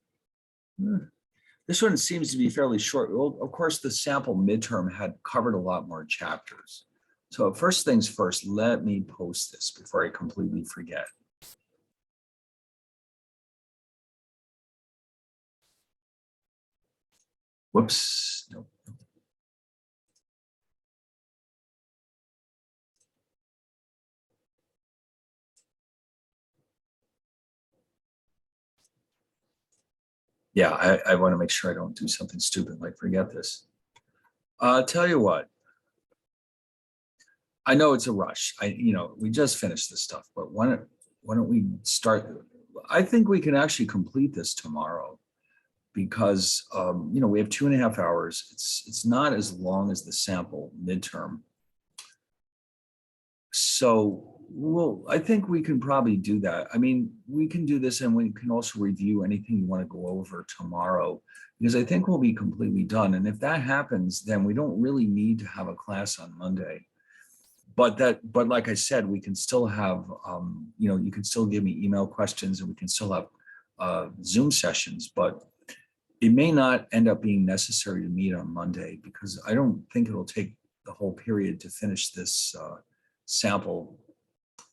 this one seems to be fairly short. Well, of course, the sample midterm had covered a lot more chapters. So first things first, let me post this before I completely forget. Whoops. Nope. Yeah, I want to make sure I don't do something stupid like forget this. Tell you what, I know it's a rush. We just finished this stuff, but why don't we start? I think we can actually complete this tomorrow because we have 2.5 hours. It's not as long as the sample midterm. So I think we can probably do that. I mean, we can do this and we can also review anything you want to go over tomorrow because I think we'll be completely done. And if that happens, then we don't really need to have a class on Monday. But like I said, we can still have, you can still give me email questions and we can still have Zoom sessions, but it may not end up being necessary to meet on Monday because I don't think it'll take the whole period to finish this sample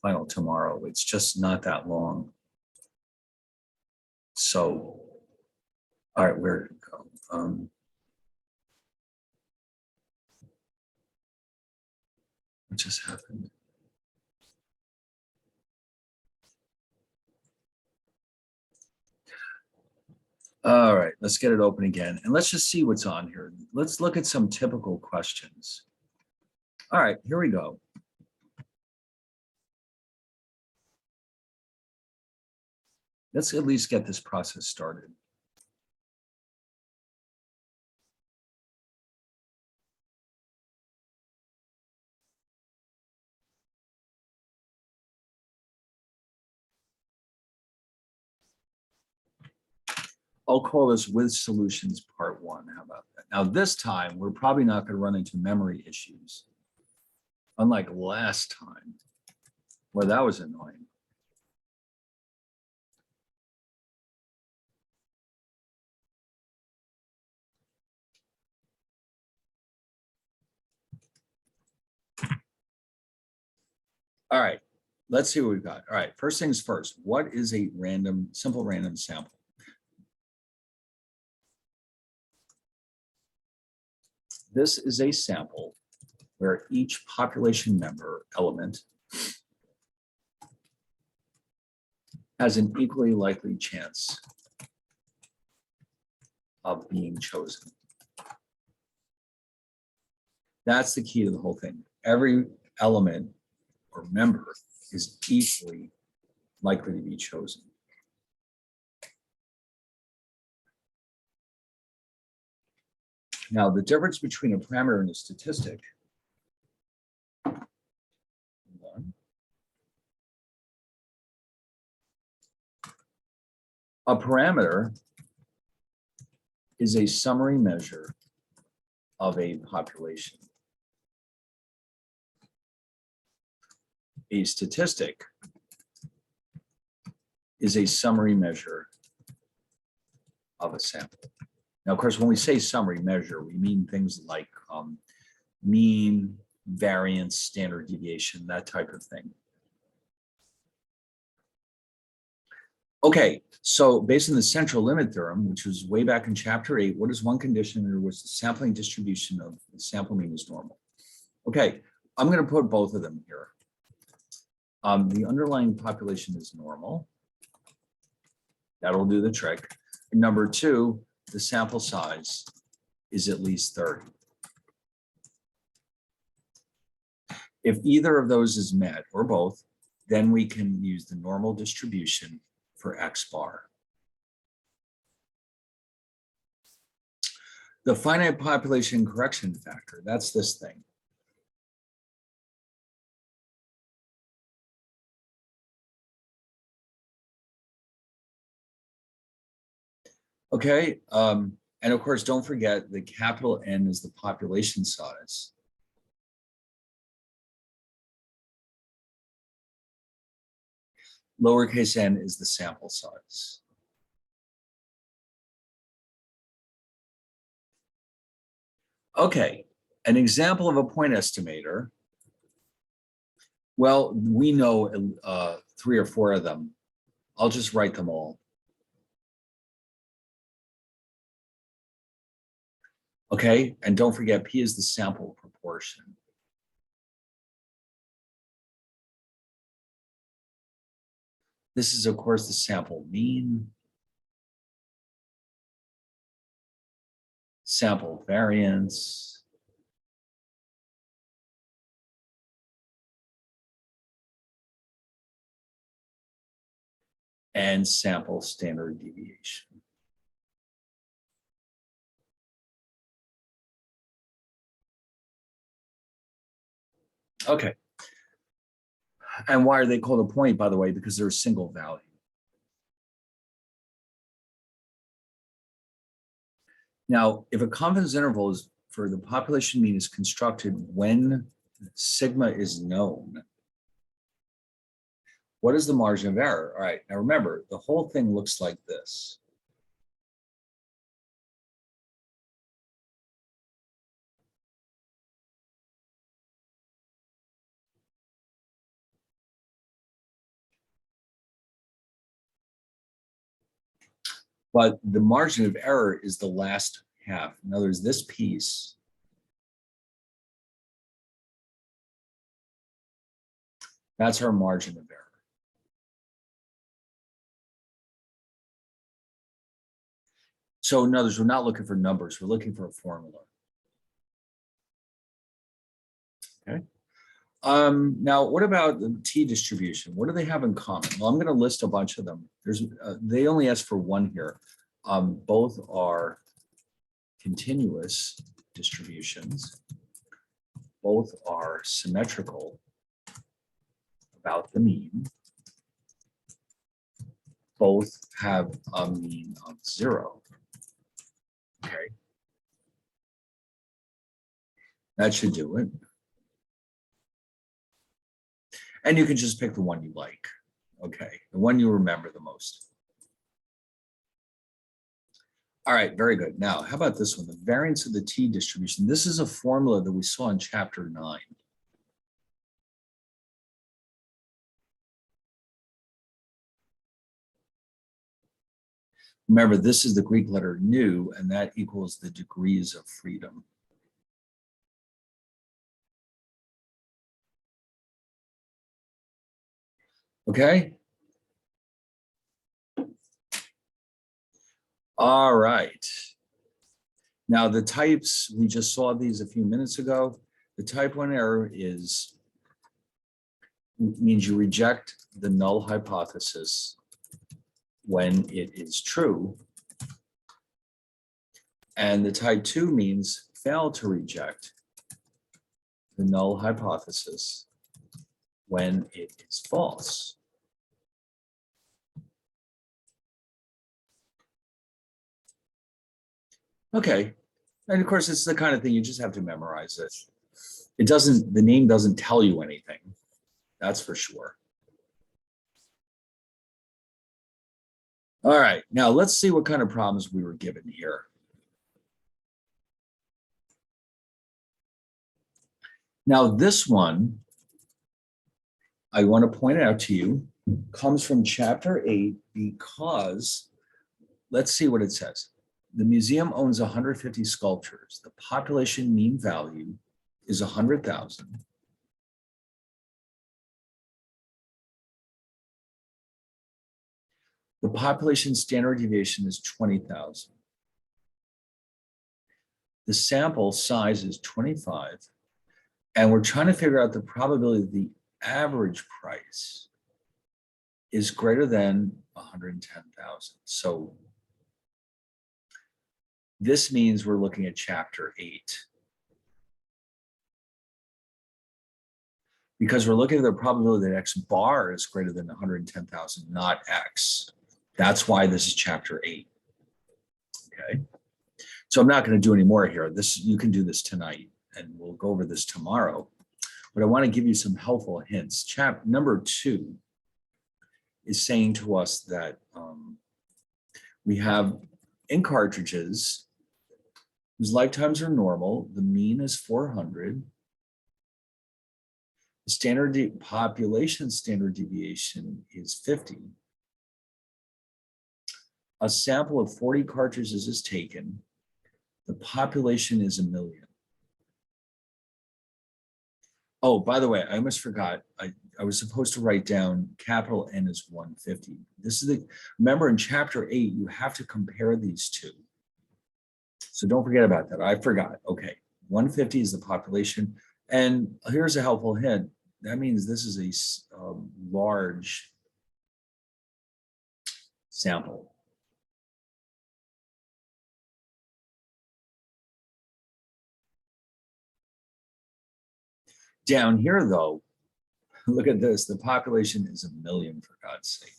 final tomorrow. It's just not that long. So, all right, where did it go? What just happened? All right, let's get it open again. And let's just see what's on here. Let's look at some typical questions. All right, here we go. Let's at least get this process started. I'll call this with solutions part 1. How about that? Now this time, we're probably not going to run into memory issues. Unlike last time, where that was annoying. All right, let's see what we've got. All right, first things first, what is a simple random sample? This is a sample where each population member element has an equally likely chance of being chosen. That's the key to the whole thing. Every element or member is equally likely to be chosen. Now, the difference between a parameter and a statistic, a parameter is a summary measure of a population. A statistic is a summary measure of a sample. Now, of course, when we say summary measure, we mean things like mean, variance, standard deviation, that type of thing. Okay, so based on the central limit theorem, which was way back in chapter 8, what is one condition under which the sampling distribution of the sample mean is normal? Okay, I'm going to put both of them here. The underlying population is normal. That'll do the trick. And number 2, the sample size is at least 30. If either of those is met, or both, then we can use the normal distribution for X bar. The finite population correction factor, that's this thing. Okay. And of course, don't forget the capital N is the population size. Lowercase n is the sample size. Okay, an example of a point estimator. Well, we know 3 or 4 of them. I'll just write them all. Okay, and don't forget P is the sample proportion. This is, of course, the sample mean, sample variance, and sample standard deviation. Okay. And why are they called a point, by the way? Because they're a single value. Now, if a confidence interval is for the population mean is constructed when sigma is known, what is the margin of error? All right, now remember, the whole thing looks like this. But the margin of error is the last half. In other words, this piece, that's our margin of error. So in other words, we're not looking for numbers, we're looking for a formula. Okay. Now, what about the t distribution? What do they have in common? Well, I'm going to list a bunch of them. They only ask for one here. Both are continuous distributions. Both are symmetrical about the mean. Both have a mean of 0. Okay. That should do it. And you can just pick the one you like. Okay, the one you remember the most. All right, very good. Now, how about this one? The variance of the t distribution. This is a formula that we saw in chapter 9. Remember, this is the Greek letter nu, and that equals the degrees of freedom. Okay? All right. Now, the types, we just saw these a few minutes ago. The type 1 error means you reject the null hypothesis when it is true. And the type 2 means fail to reject the null hypothesis when it is false. Okay, and of course, it's the kind of thing you just have to memorize it. The name doesn't tell you anything, that's for sure. All right, now let's see what kind of problems we were given here. Now this one, I want to point out to you, comes from chapter 8 because, let's see what it says. The museum owns 150 sculptures. The population mean value is 100,000. The population standard deviation is 20,000. The sample size is 25. And we're trying to figure out the probability that the average price is greater than 110,000. So this means we're looking at chapter 8. Because we're looking at the probability that X bar is greater than 110,000, not X. That's why this is chapter 8. okay? So I'm not going to do any more here. This, you can do this tonight, and we'll go over this tomorrow. But I want to give you some helpful hints. Number 2 is saying to us that we have ink cartridges whose lifetimes are normal. The mean is 400. The population standard deviation is 50. A sample of 40 cartridges is taken. The population is 1 million. Oh, by the way, I almost forgot. I was supposed to write down capital N is 150. This is the, remember in chapter 8, you have to compare these two. So don't forget about that. I forgot. Okay, 150 is the population. And here's a helpful hint. That means this is a large sample. Down here, though, look at this. The population is 1 million, for God's sake.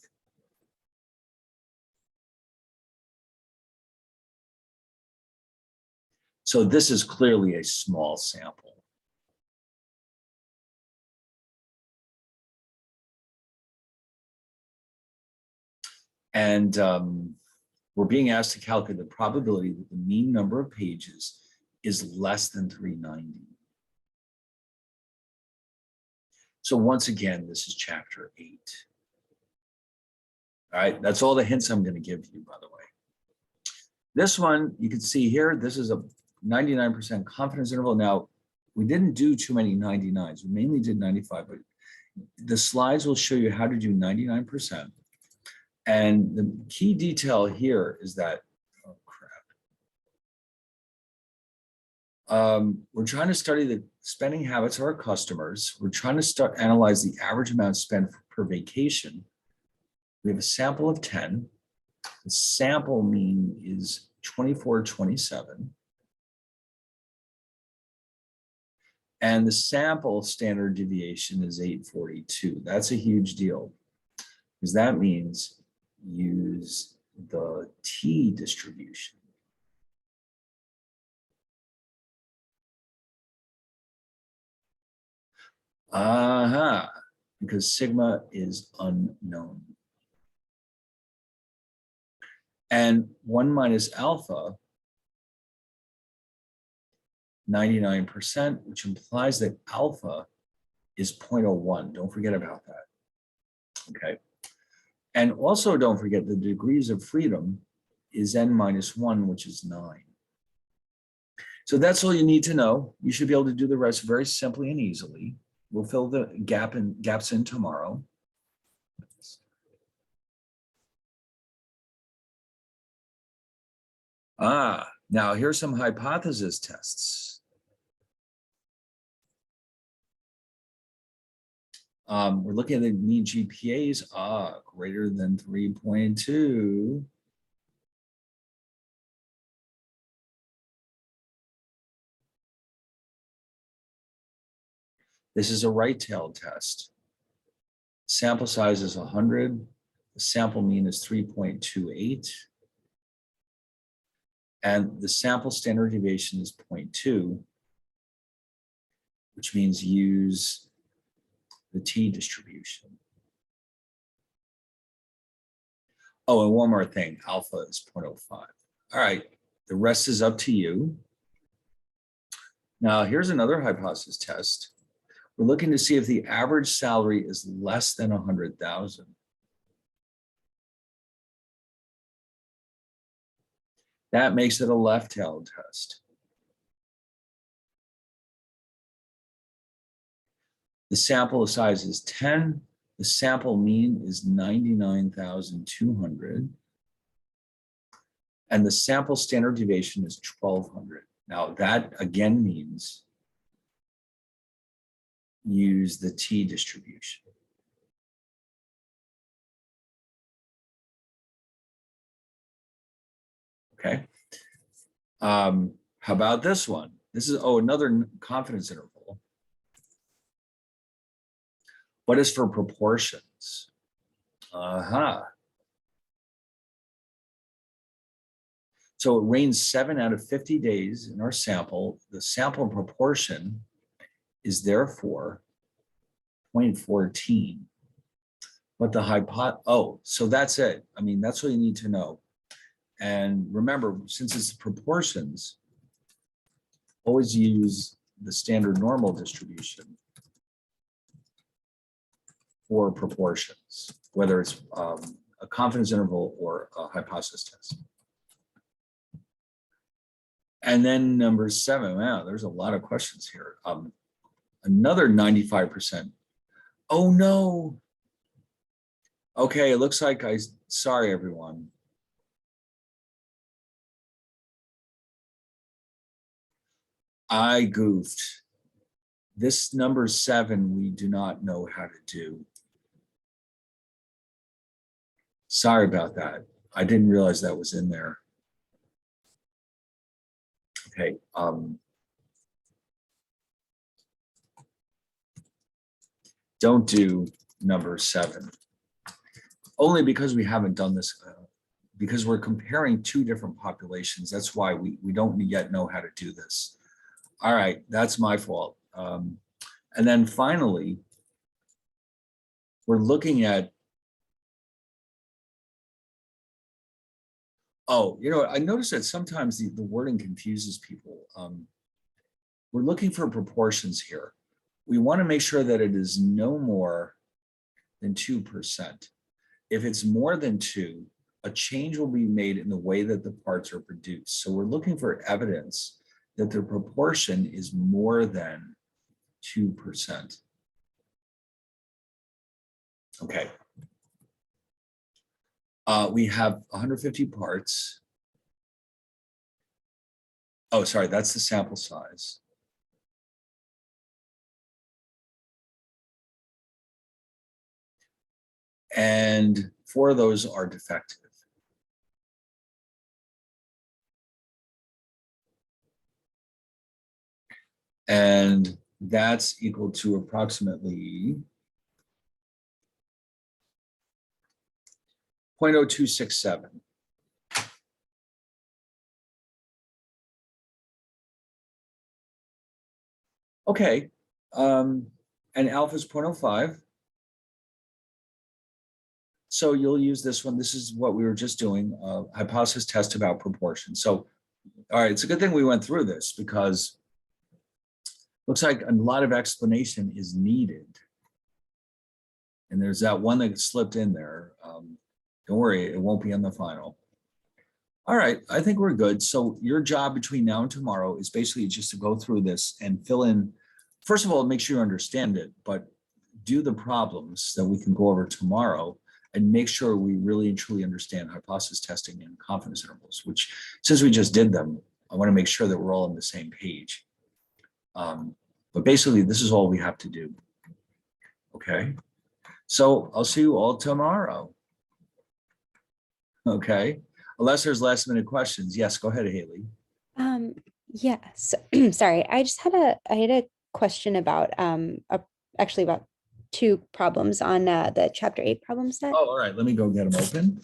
So this is clearly a small sample. And we're being asked to calculate the probability that the mean number of pages is less than 390. So once again, this is chapter 8. All right, that's all the hints I'm going to give you, by the way. This one, you can see here, this is a 99% confidence interval. Now, we didn't do too many 99s. We mainly did 95, but the slides will show you how to do 99%. And the key detail here is that, oh crap. We're trying to study the spending habits of our customers. We're trying to analyze the average amount spent per vacation. We have a sample of 10. The sample mean is 2427. And the sample standard deviation is 842. That's a huge deal, because that means use the t distribution. Because sigma is unknown. And 1 minus alpha, 99%, which implies that alpha is 0.01. Don't forget about that. Okay. And also don't forget the degrees of freedom is n minus 1, which is 9. So that's all you need to know. You should be able to do the rest very simply and easily. We'll fill the gaps in tomorrow. Now here's some hypothesis tests. We're looking at the mean GPAs, greater than 3.2. This is a right-tailed test. Sample size is 100. The sample mean is 3.28. And the sample standard deviation is 0.2, which means use the t distribution. Oh, and one more thing, alpha is 0.05. All right, the rest is up to you. Now, here's another hypothesis test. We're looking to see if the average salary is less than 100,000. That makes it a left-tailed test. The sample size is 10. The sample mean is 99,200. And the sample standard deviation is 1,200. Now that again means use the t distribution. Okay. How about this one? This is, another confidence interval. What is for proportions? So it rains 7 out of 50 days in our sample. The sample proportion is therefore 0.14. But the so that's it. I mean, that's what you need to know. And remember, since it's proportions, always use the standard normal distribution for proportions, whether it's a confidence interval or a hypothesis test. And then number 7, wow, there's a lot of questions here. Another 95%. Oh no. Okay, it looks like sorry everyone. I goofed. This number 7, we do not know how to do. Sorry about that. I didn't realize that was in there. Okay. Don't do number 7. Only because we haven't done this, because we're comparing 2 different populations. That's why we don't yet know how to do this. All right, that's my fault. And then finally, we're looking at, oh, you know, I noticed that sometimes the wording confuses people. We're looking for proportions here. We want to make sure that it is no more than 2%. If it's more than 2, a change will be made in the way that the parts are produced. So we're looking for evidence that the proportion is more than 2%. Okay. We have 150 parts. Oh, sorry, that's the sample size. And 4 of those are defective. And that's equal to approximately 0.0267. Okay, and alpha is 0.05. So you'll use this one. This is what we were just doing, hypothesis test about proportion. So, all right, it's a good thing we went through this because looks like a lot of explanation is needed. And there's that one that slipped in there. Don't worry, it won't be in the final. All right, I think we're good. So your job between now and tomorrow is basically just to go through this and fill in, first of all, make sure you understand it, but do the problems that we can go over tomorrow and make sure we really and truly understand hypothesis testing and confidence intervals, which since we just did them, I want to make sure that we're all on the same page. But basically, this is all we have to do. Okay, so I'll see you all tomorrow. Okay, unless there's last minute questions. Yes, go ahead, Haley. Yes. Sorry, I had a question about actually about 2 problems on the chapter 8 problem set. Oh, all right, let me go get them open.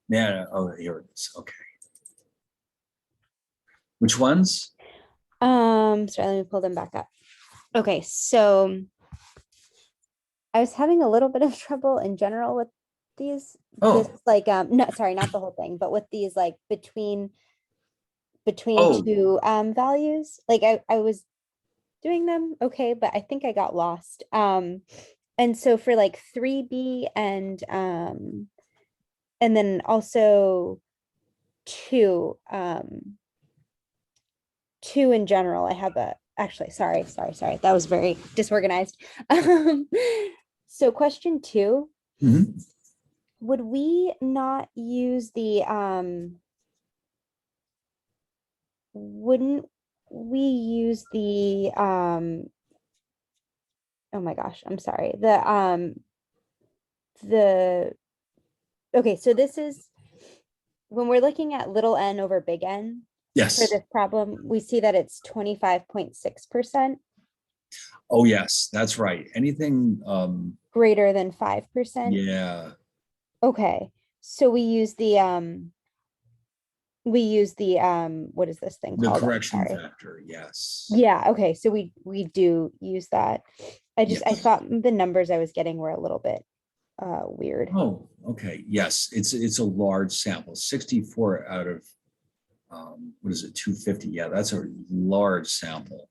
Yeah, oh, here it is. Okay. Which ones? Sorry, let me pull them back up. Okay, so I was having a little bit of trouble in general with these. Oh. This like no, sorry, not the whole thing, but with these like between Oh. 2 values. Like I was doing them okay, but I think I got lost. And so for like 3B and then also 2 2 in general, I have a actually sorry, that was very disorganized. So question 2, Mhm. would we not use the wouldn't we use the oh my gosh, I'm sorry, the okay, so this is when we're looking at little n over big N for Yes. this problem, we see that it's 25.6% Oh, yes, that's right. Anything, greater than 5%. yeah, Okay, so what is this thing the called? I'm correction sorry. factor, yes. Yeah, okay, so we do use that. I Yes. thought the numbers I was getting were a little bit weird. Oh, okay, yes, it's a large sample, 64 out of, what is it, 250? Yeah, that's a large sample.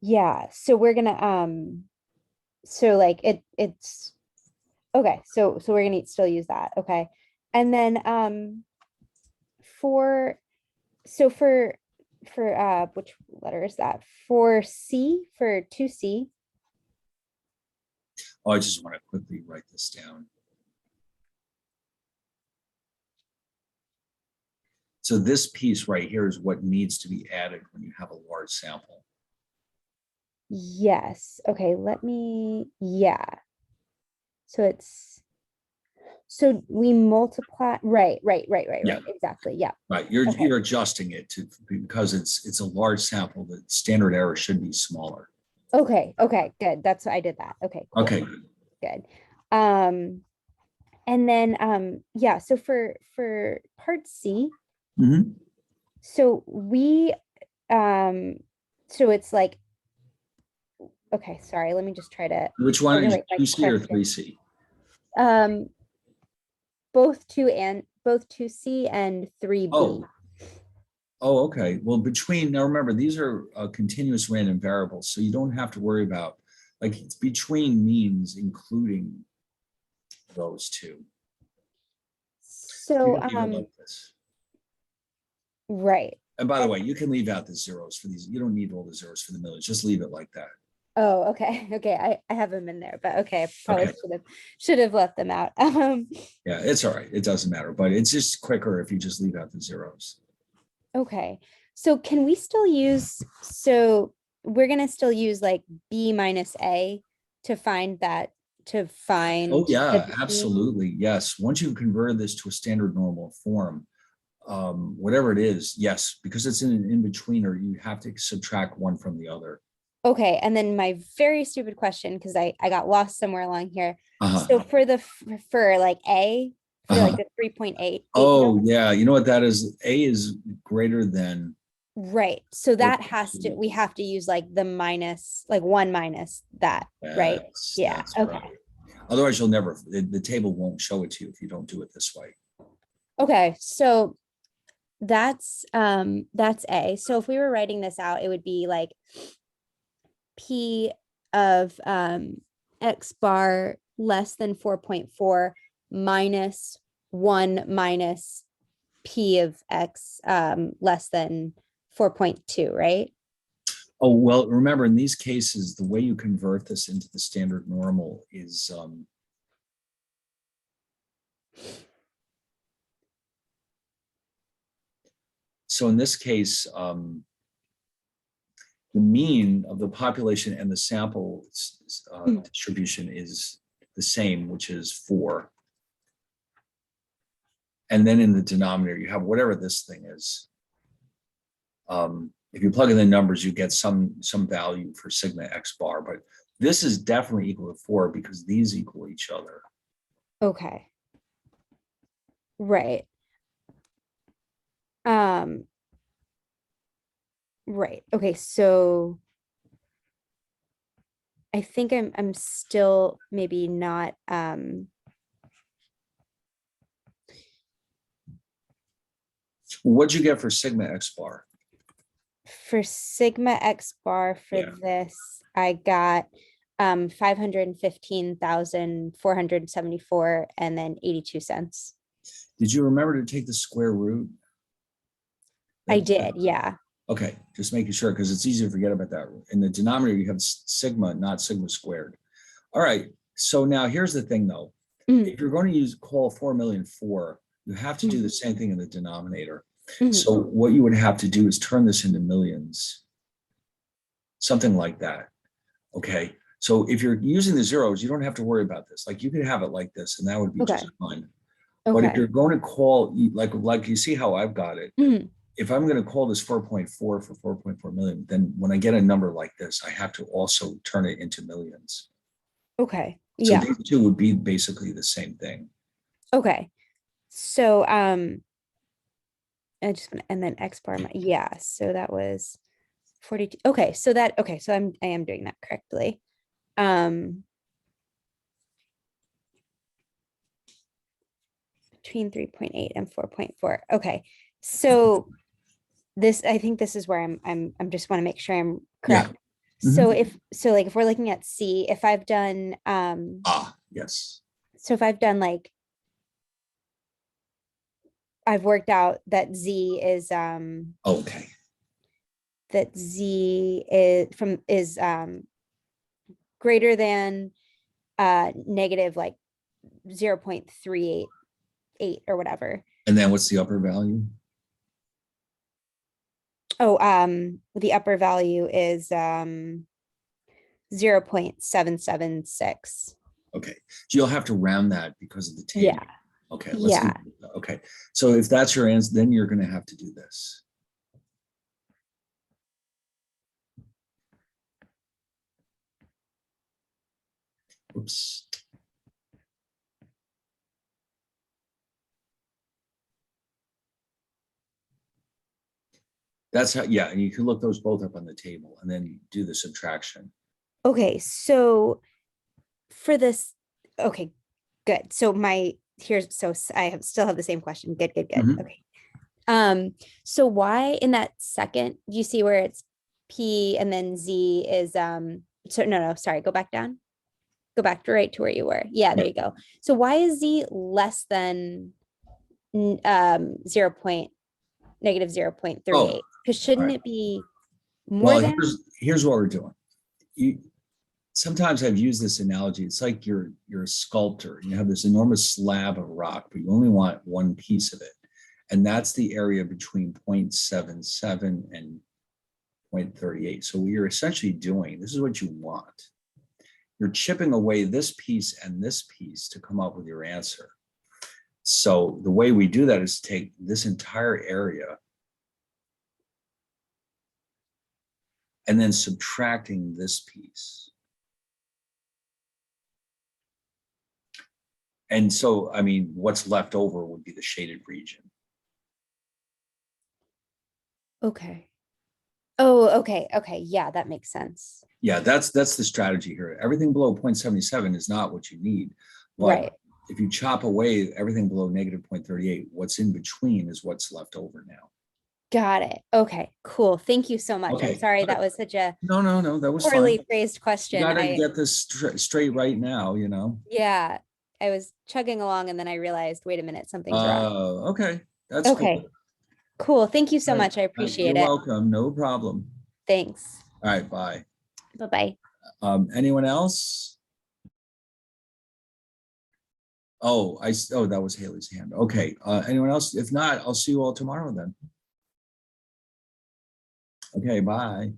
Yeah, so we're gonna so like it's okay, so we're gonna still use that, okay. And then for so for which letter is that? For C, for 2C. Oh, I just want to quickly write this down. So this piece right here is what needs to be added when you have a large sample. Yes, okay, yeah. So we multiply, right, Yeah. exactly, yeah. Right, you're Okay. you're adjusting it to, because it's a large sample, the standard error should be smaller. Okay, good. That's I did that. Okay, cool. Okay, Good. Um, and then yeah, so for part C, mhm. so so it's like, okay, sorry, let me just try to Which one is formulate my 2C or question. 3C? Um, both 2C and 3B. Oh, oh, okay. Well, now remember, these are continuous random variables, so you don't have to worry about, like, it's between means including those two. You So can leave it like this. right. And by the way, you can leave out the zeros for these. You don't need all the zeros for the millions. Just leave it like that. Oh, okay. Okay. I have them in there, but okay, I probably Okay. should have left them out. Yeah, it's all right. It doesn't matter, but it's just quicker if you just leave out the zeros. Okay. So can we still use, so we're gonna still use like B minus A to find Oh, yeah, the B? absolutely. Yes. Once you've converted this to a standard normal form, whatever it is, yes, because it's in an in-betweener, you have to subtract one from the other. Okay, and then my very stupid question, because I got lost somewhere along here. Uh-huh. So for like A, for like Uh-huh. the 3.8. Oh, yeah. You know what that is? A is greater than Right. So that we 4.2. have to use like the minus, like 1 minus that, right? Yeah, That's okay. right. Otherwise, you'll never, the table won't show it to you if you don't do it this way. Okay, so that's A. So if we were writing this out, it would be like P of X bar less than 4.4 minus 1 minus P of X less than 4.2, right? Oh, well, remember, in these cases, the way you convert this into the standard normal is so in this case, the mean of the population and the sample distribution is the same, which is 4. And then in the denominator, you have whatever this thing is. If you plug in the numbers, you get some value for sigma x bar, but this is definitely equal to 4 because these equal each other. Okay. Right. Right. Okay, so I think I'm still maybe not What'd you get for sigma x bar? for sigma x bar for Yeah. this, I got 515,474 and then 82 cents. Did you remember to take the square root? I did, yeah. Okay, just making sure because it's easy to forget about that. In the denominator, you have sigma, not sigma squared. All right, so now here's the thing though. If you're going to call 4,000,004, you have to do the same thing in the denominator. So what you would have to do is turn this into millions, something like that. Okay, so if you're using the zeros, you don't have to worry about this. Like you could have it like this and that would be just fine. But if Okay. you're going to call, like you see how I've got it, Mhm. if I'm going to call this 4.4 for 4.4 million, then when I get a number like this, I have to also turn it into millions. Okay. So Yeah. these two would be basically the same thing. Okay. So, I just, and then X bar, yeah, so that was 42. Okay. So that, okay. So I am doing that correctly. Um, between 3.8 and 4.4. Okay. So I think this is where I'm just want to make sure I'm Yeah. correct. So Mhm. if we're looking at C, if I've done, Yes. so if I've done like, I've worked out that Okay. Z is greater than negative like 0.388 or whatever. And then what's the upper value? Oh, the upper value is 0.776. Okay. So you'll have to round that because of the table. Yeah. Okay. Let's Yeah. okay. So if that's your answer, then you're going to have to do this. Oops. That's how, yeah, and you can look those both up on the table and then do the subtraction. Okay. So for this, okay, good. So I still have the same question. Good, good, good. Mhm. Okay. So why in that second, do you see where it's P and then Z is so no, sorry, go back down. Go back to right to where you were. Yeah, there you go. So why is Z less than 0 point negative Oh, 0.38? Because all shouldn't right. it be more Well, than? here's what we're doing. You sometimes I've used this analogy. It's like you're a sculptor. You have this enormous slab of rock, but you only want one piece of it. And that's the area between 0.77 and 0.38. So what you're essentially doing, this is what you want. You're chipping away this piece and this piece to come up with your answer. So the way we do that is take this entire area and then subtracting this piece. And so, I mean, what's left over would be the shaded region. Okay. Oh, okay. Okay. Yeah, that makes sense. Yeah, that's the strategy here. Everything below 0.77 is not what you need. But Right. if you chop away everything below negative 0.38, what's in between is what's left over now. Got it. Okay, cool. Thank you so much. I'm Okay. sorry that was such a No, that was fine. poorly phrased You question. got to get this straight right now, Yeah, I was chugging along and then I realized, wait a minute, something's wrong. Okay, that's good. Okay, cool. Thank you so All right. much. I appreciate You're it. welcome. No problem. Thanks. All right, bye. Bye-bye. Anyone else? Oh, that was Haley's hand. Okay. Anyone else? If not, I'll see you all tomorrow then. Okay, bye.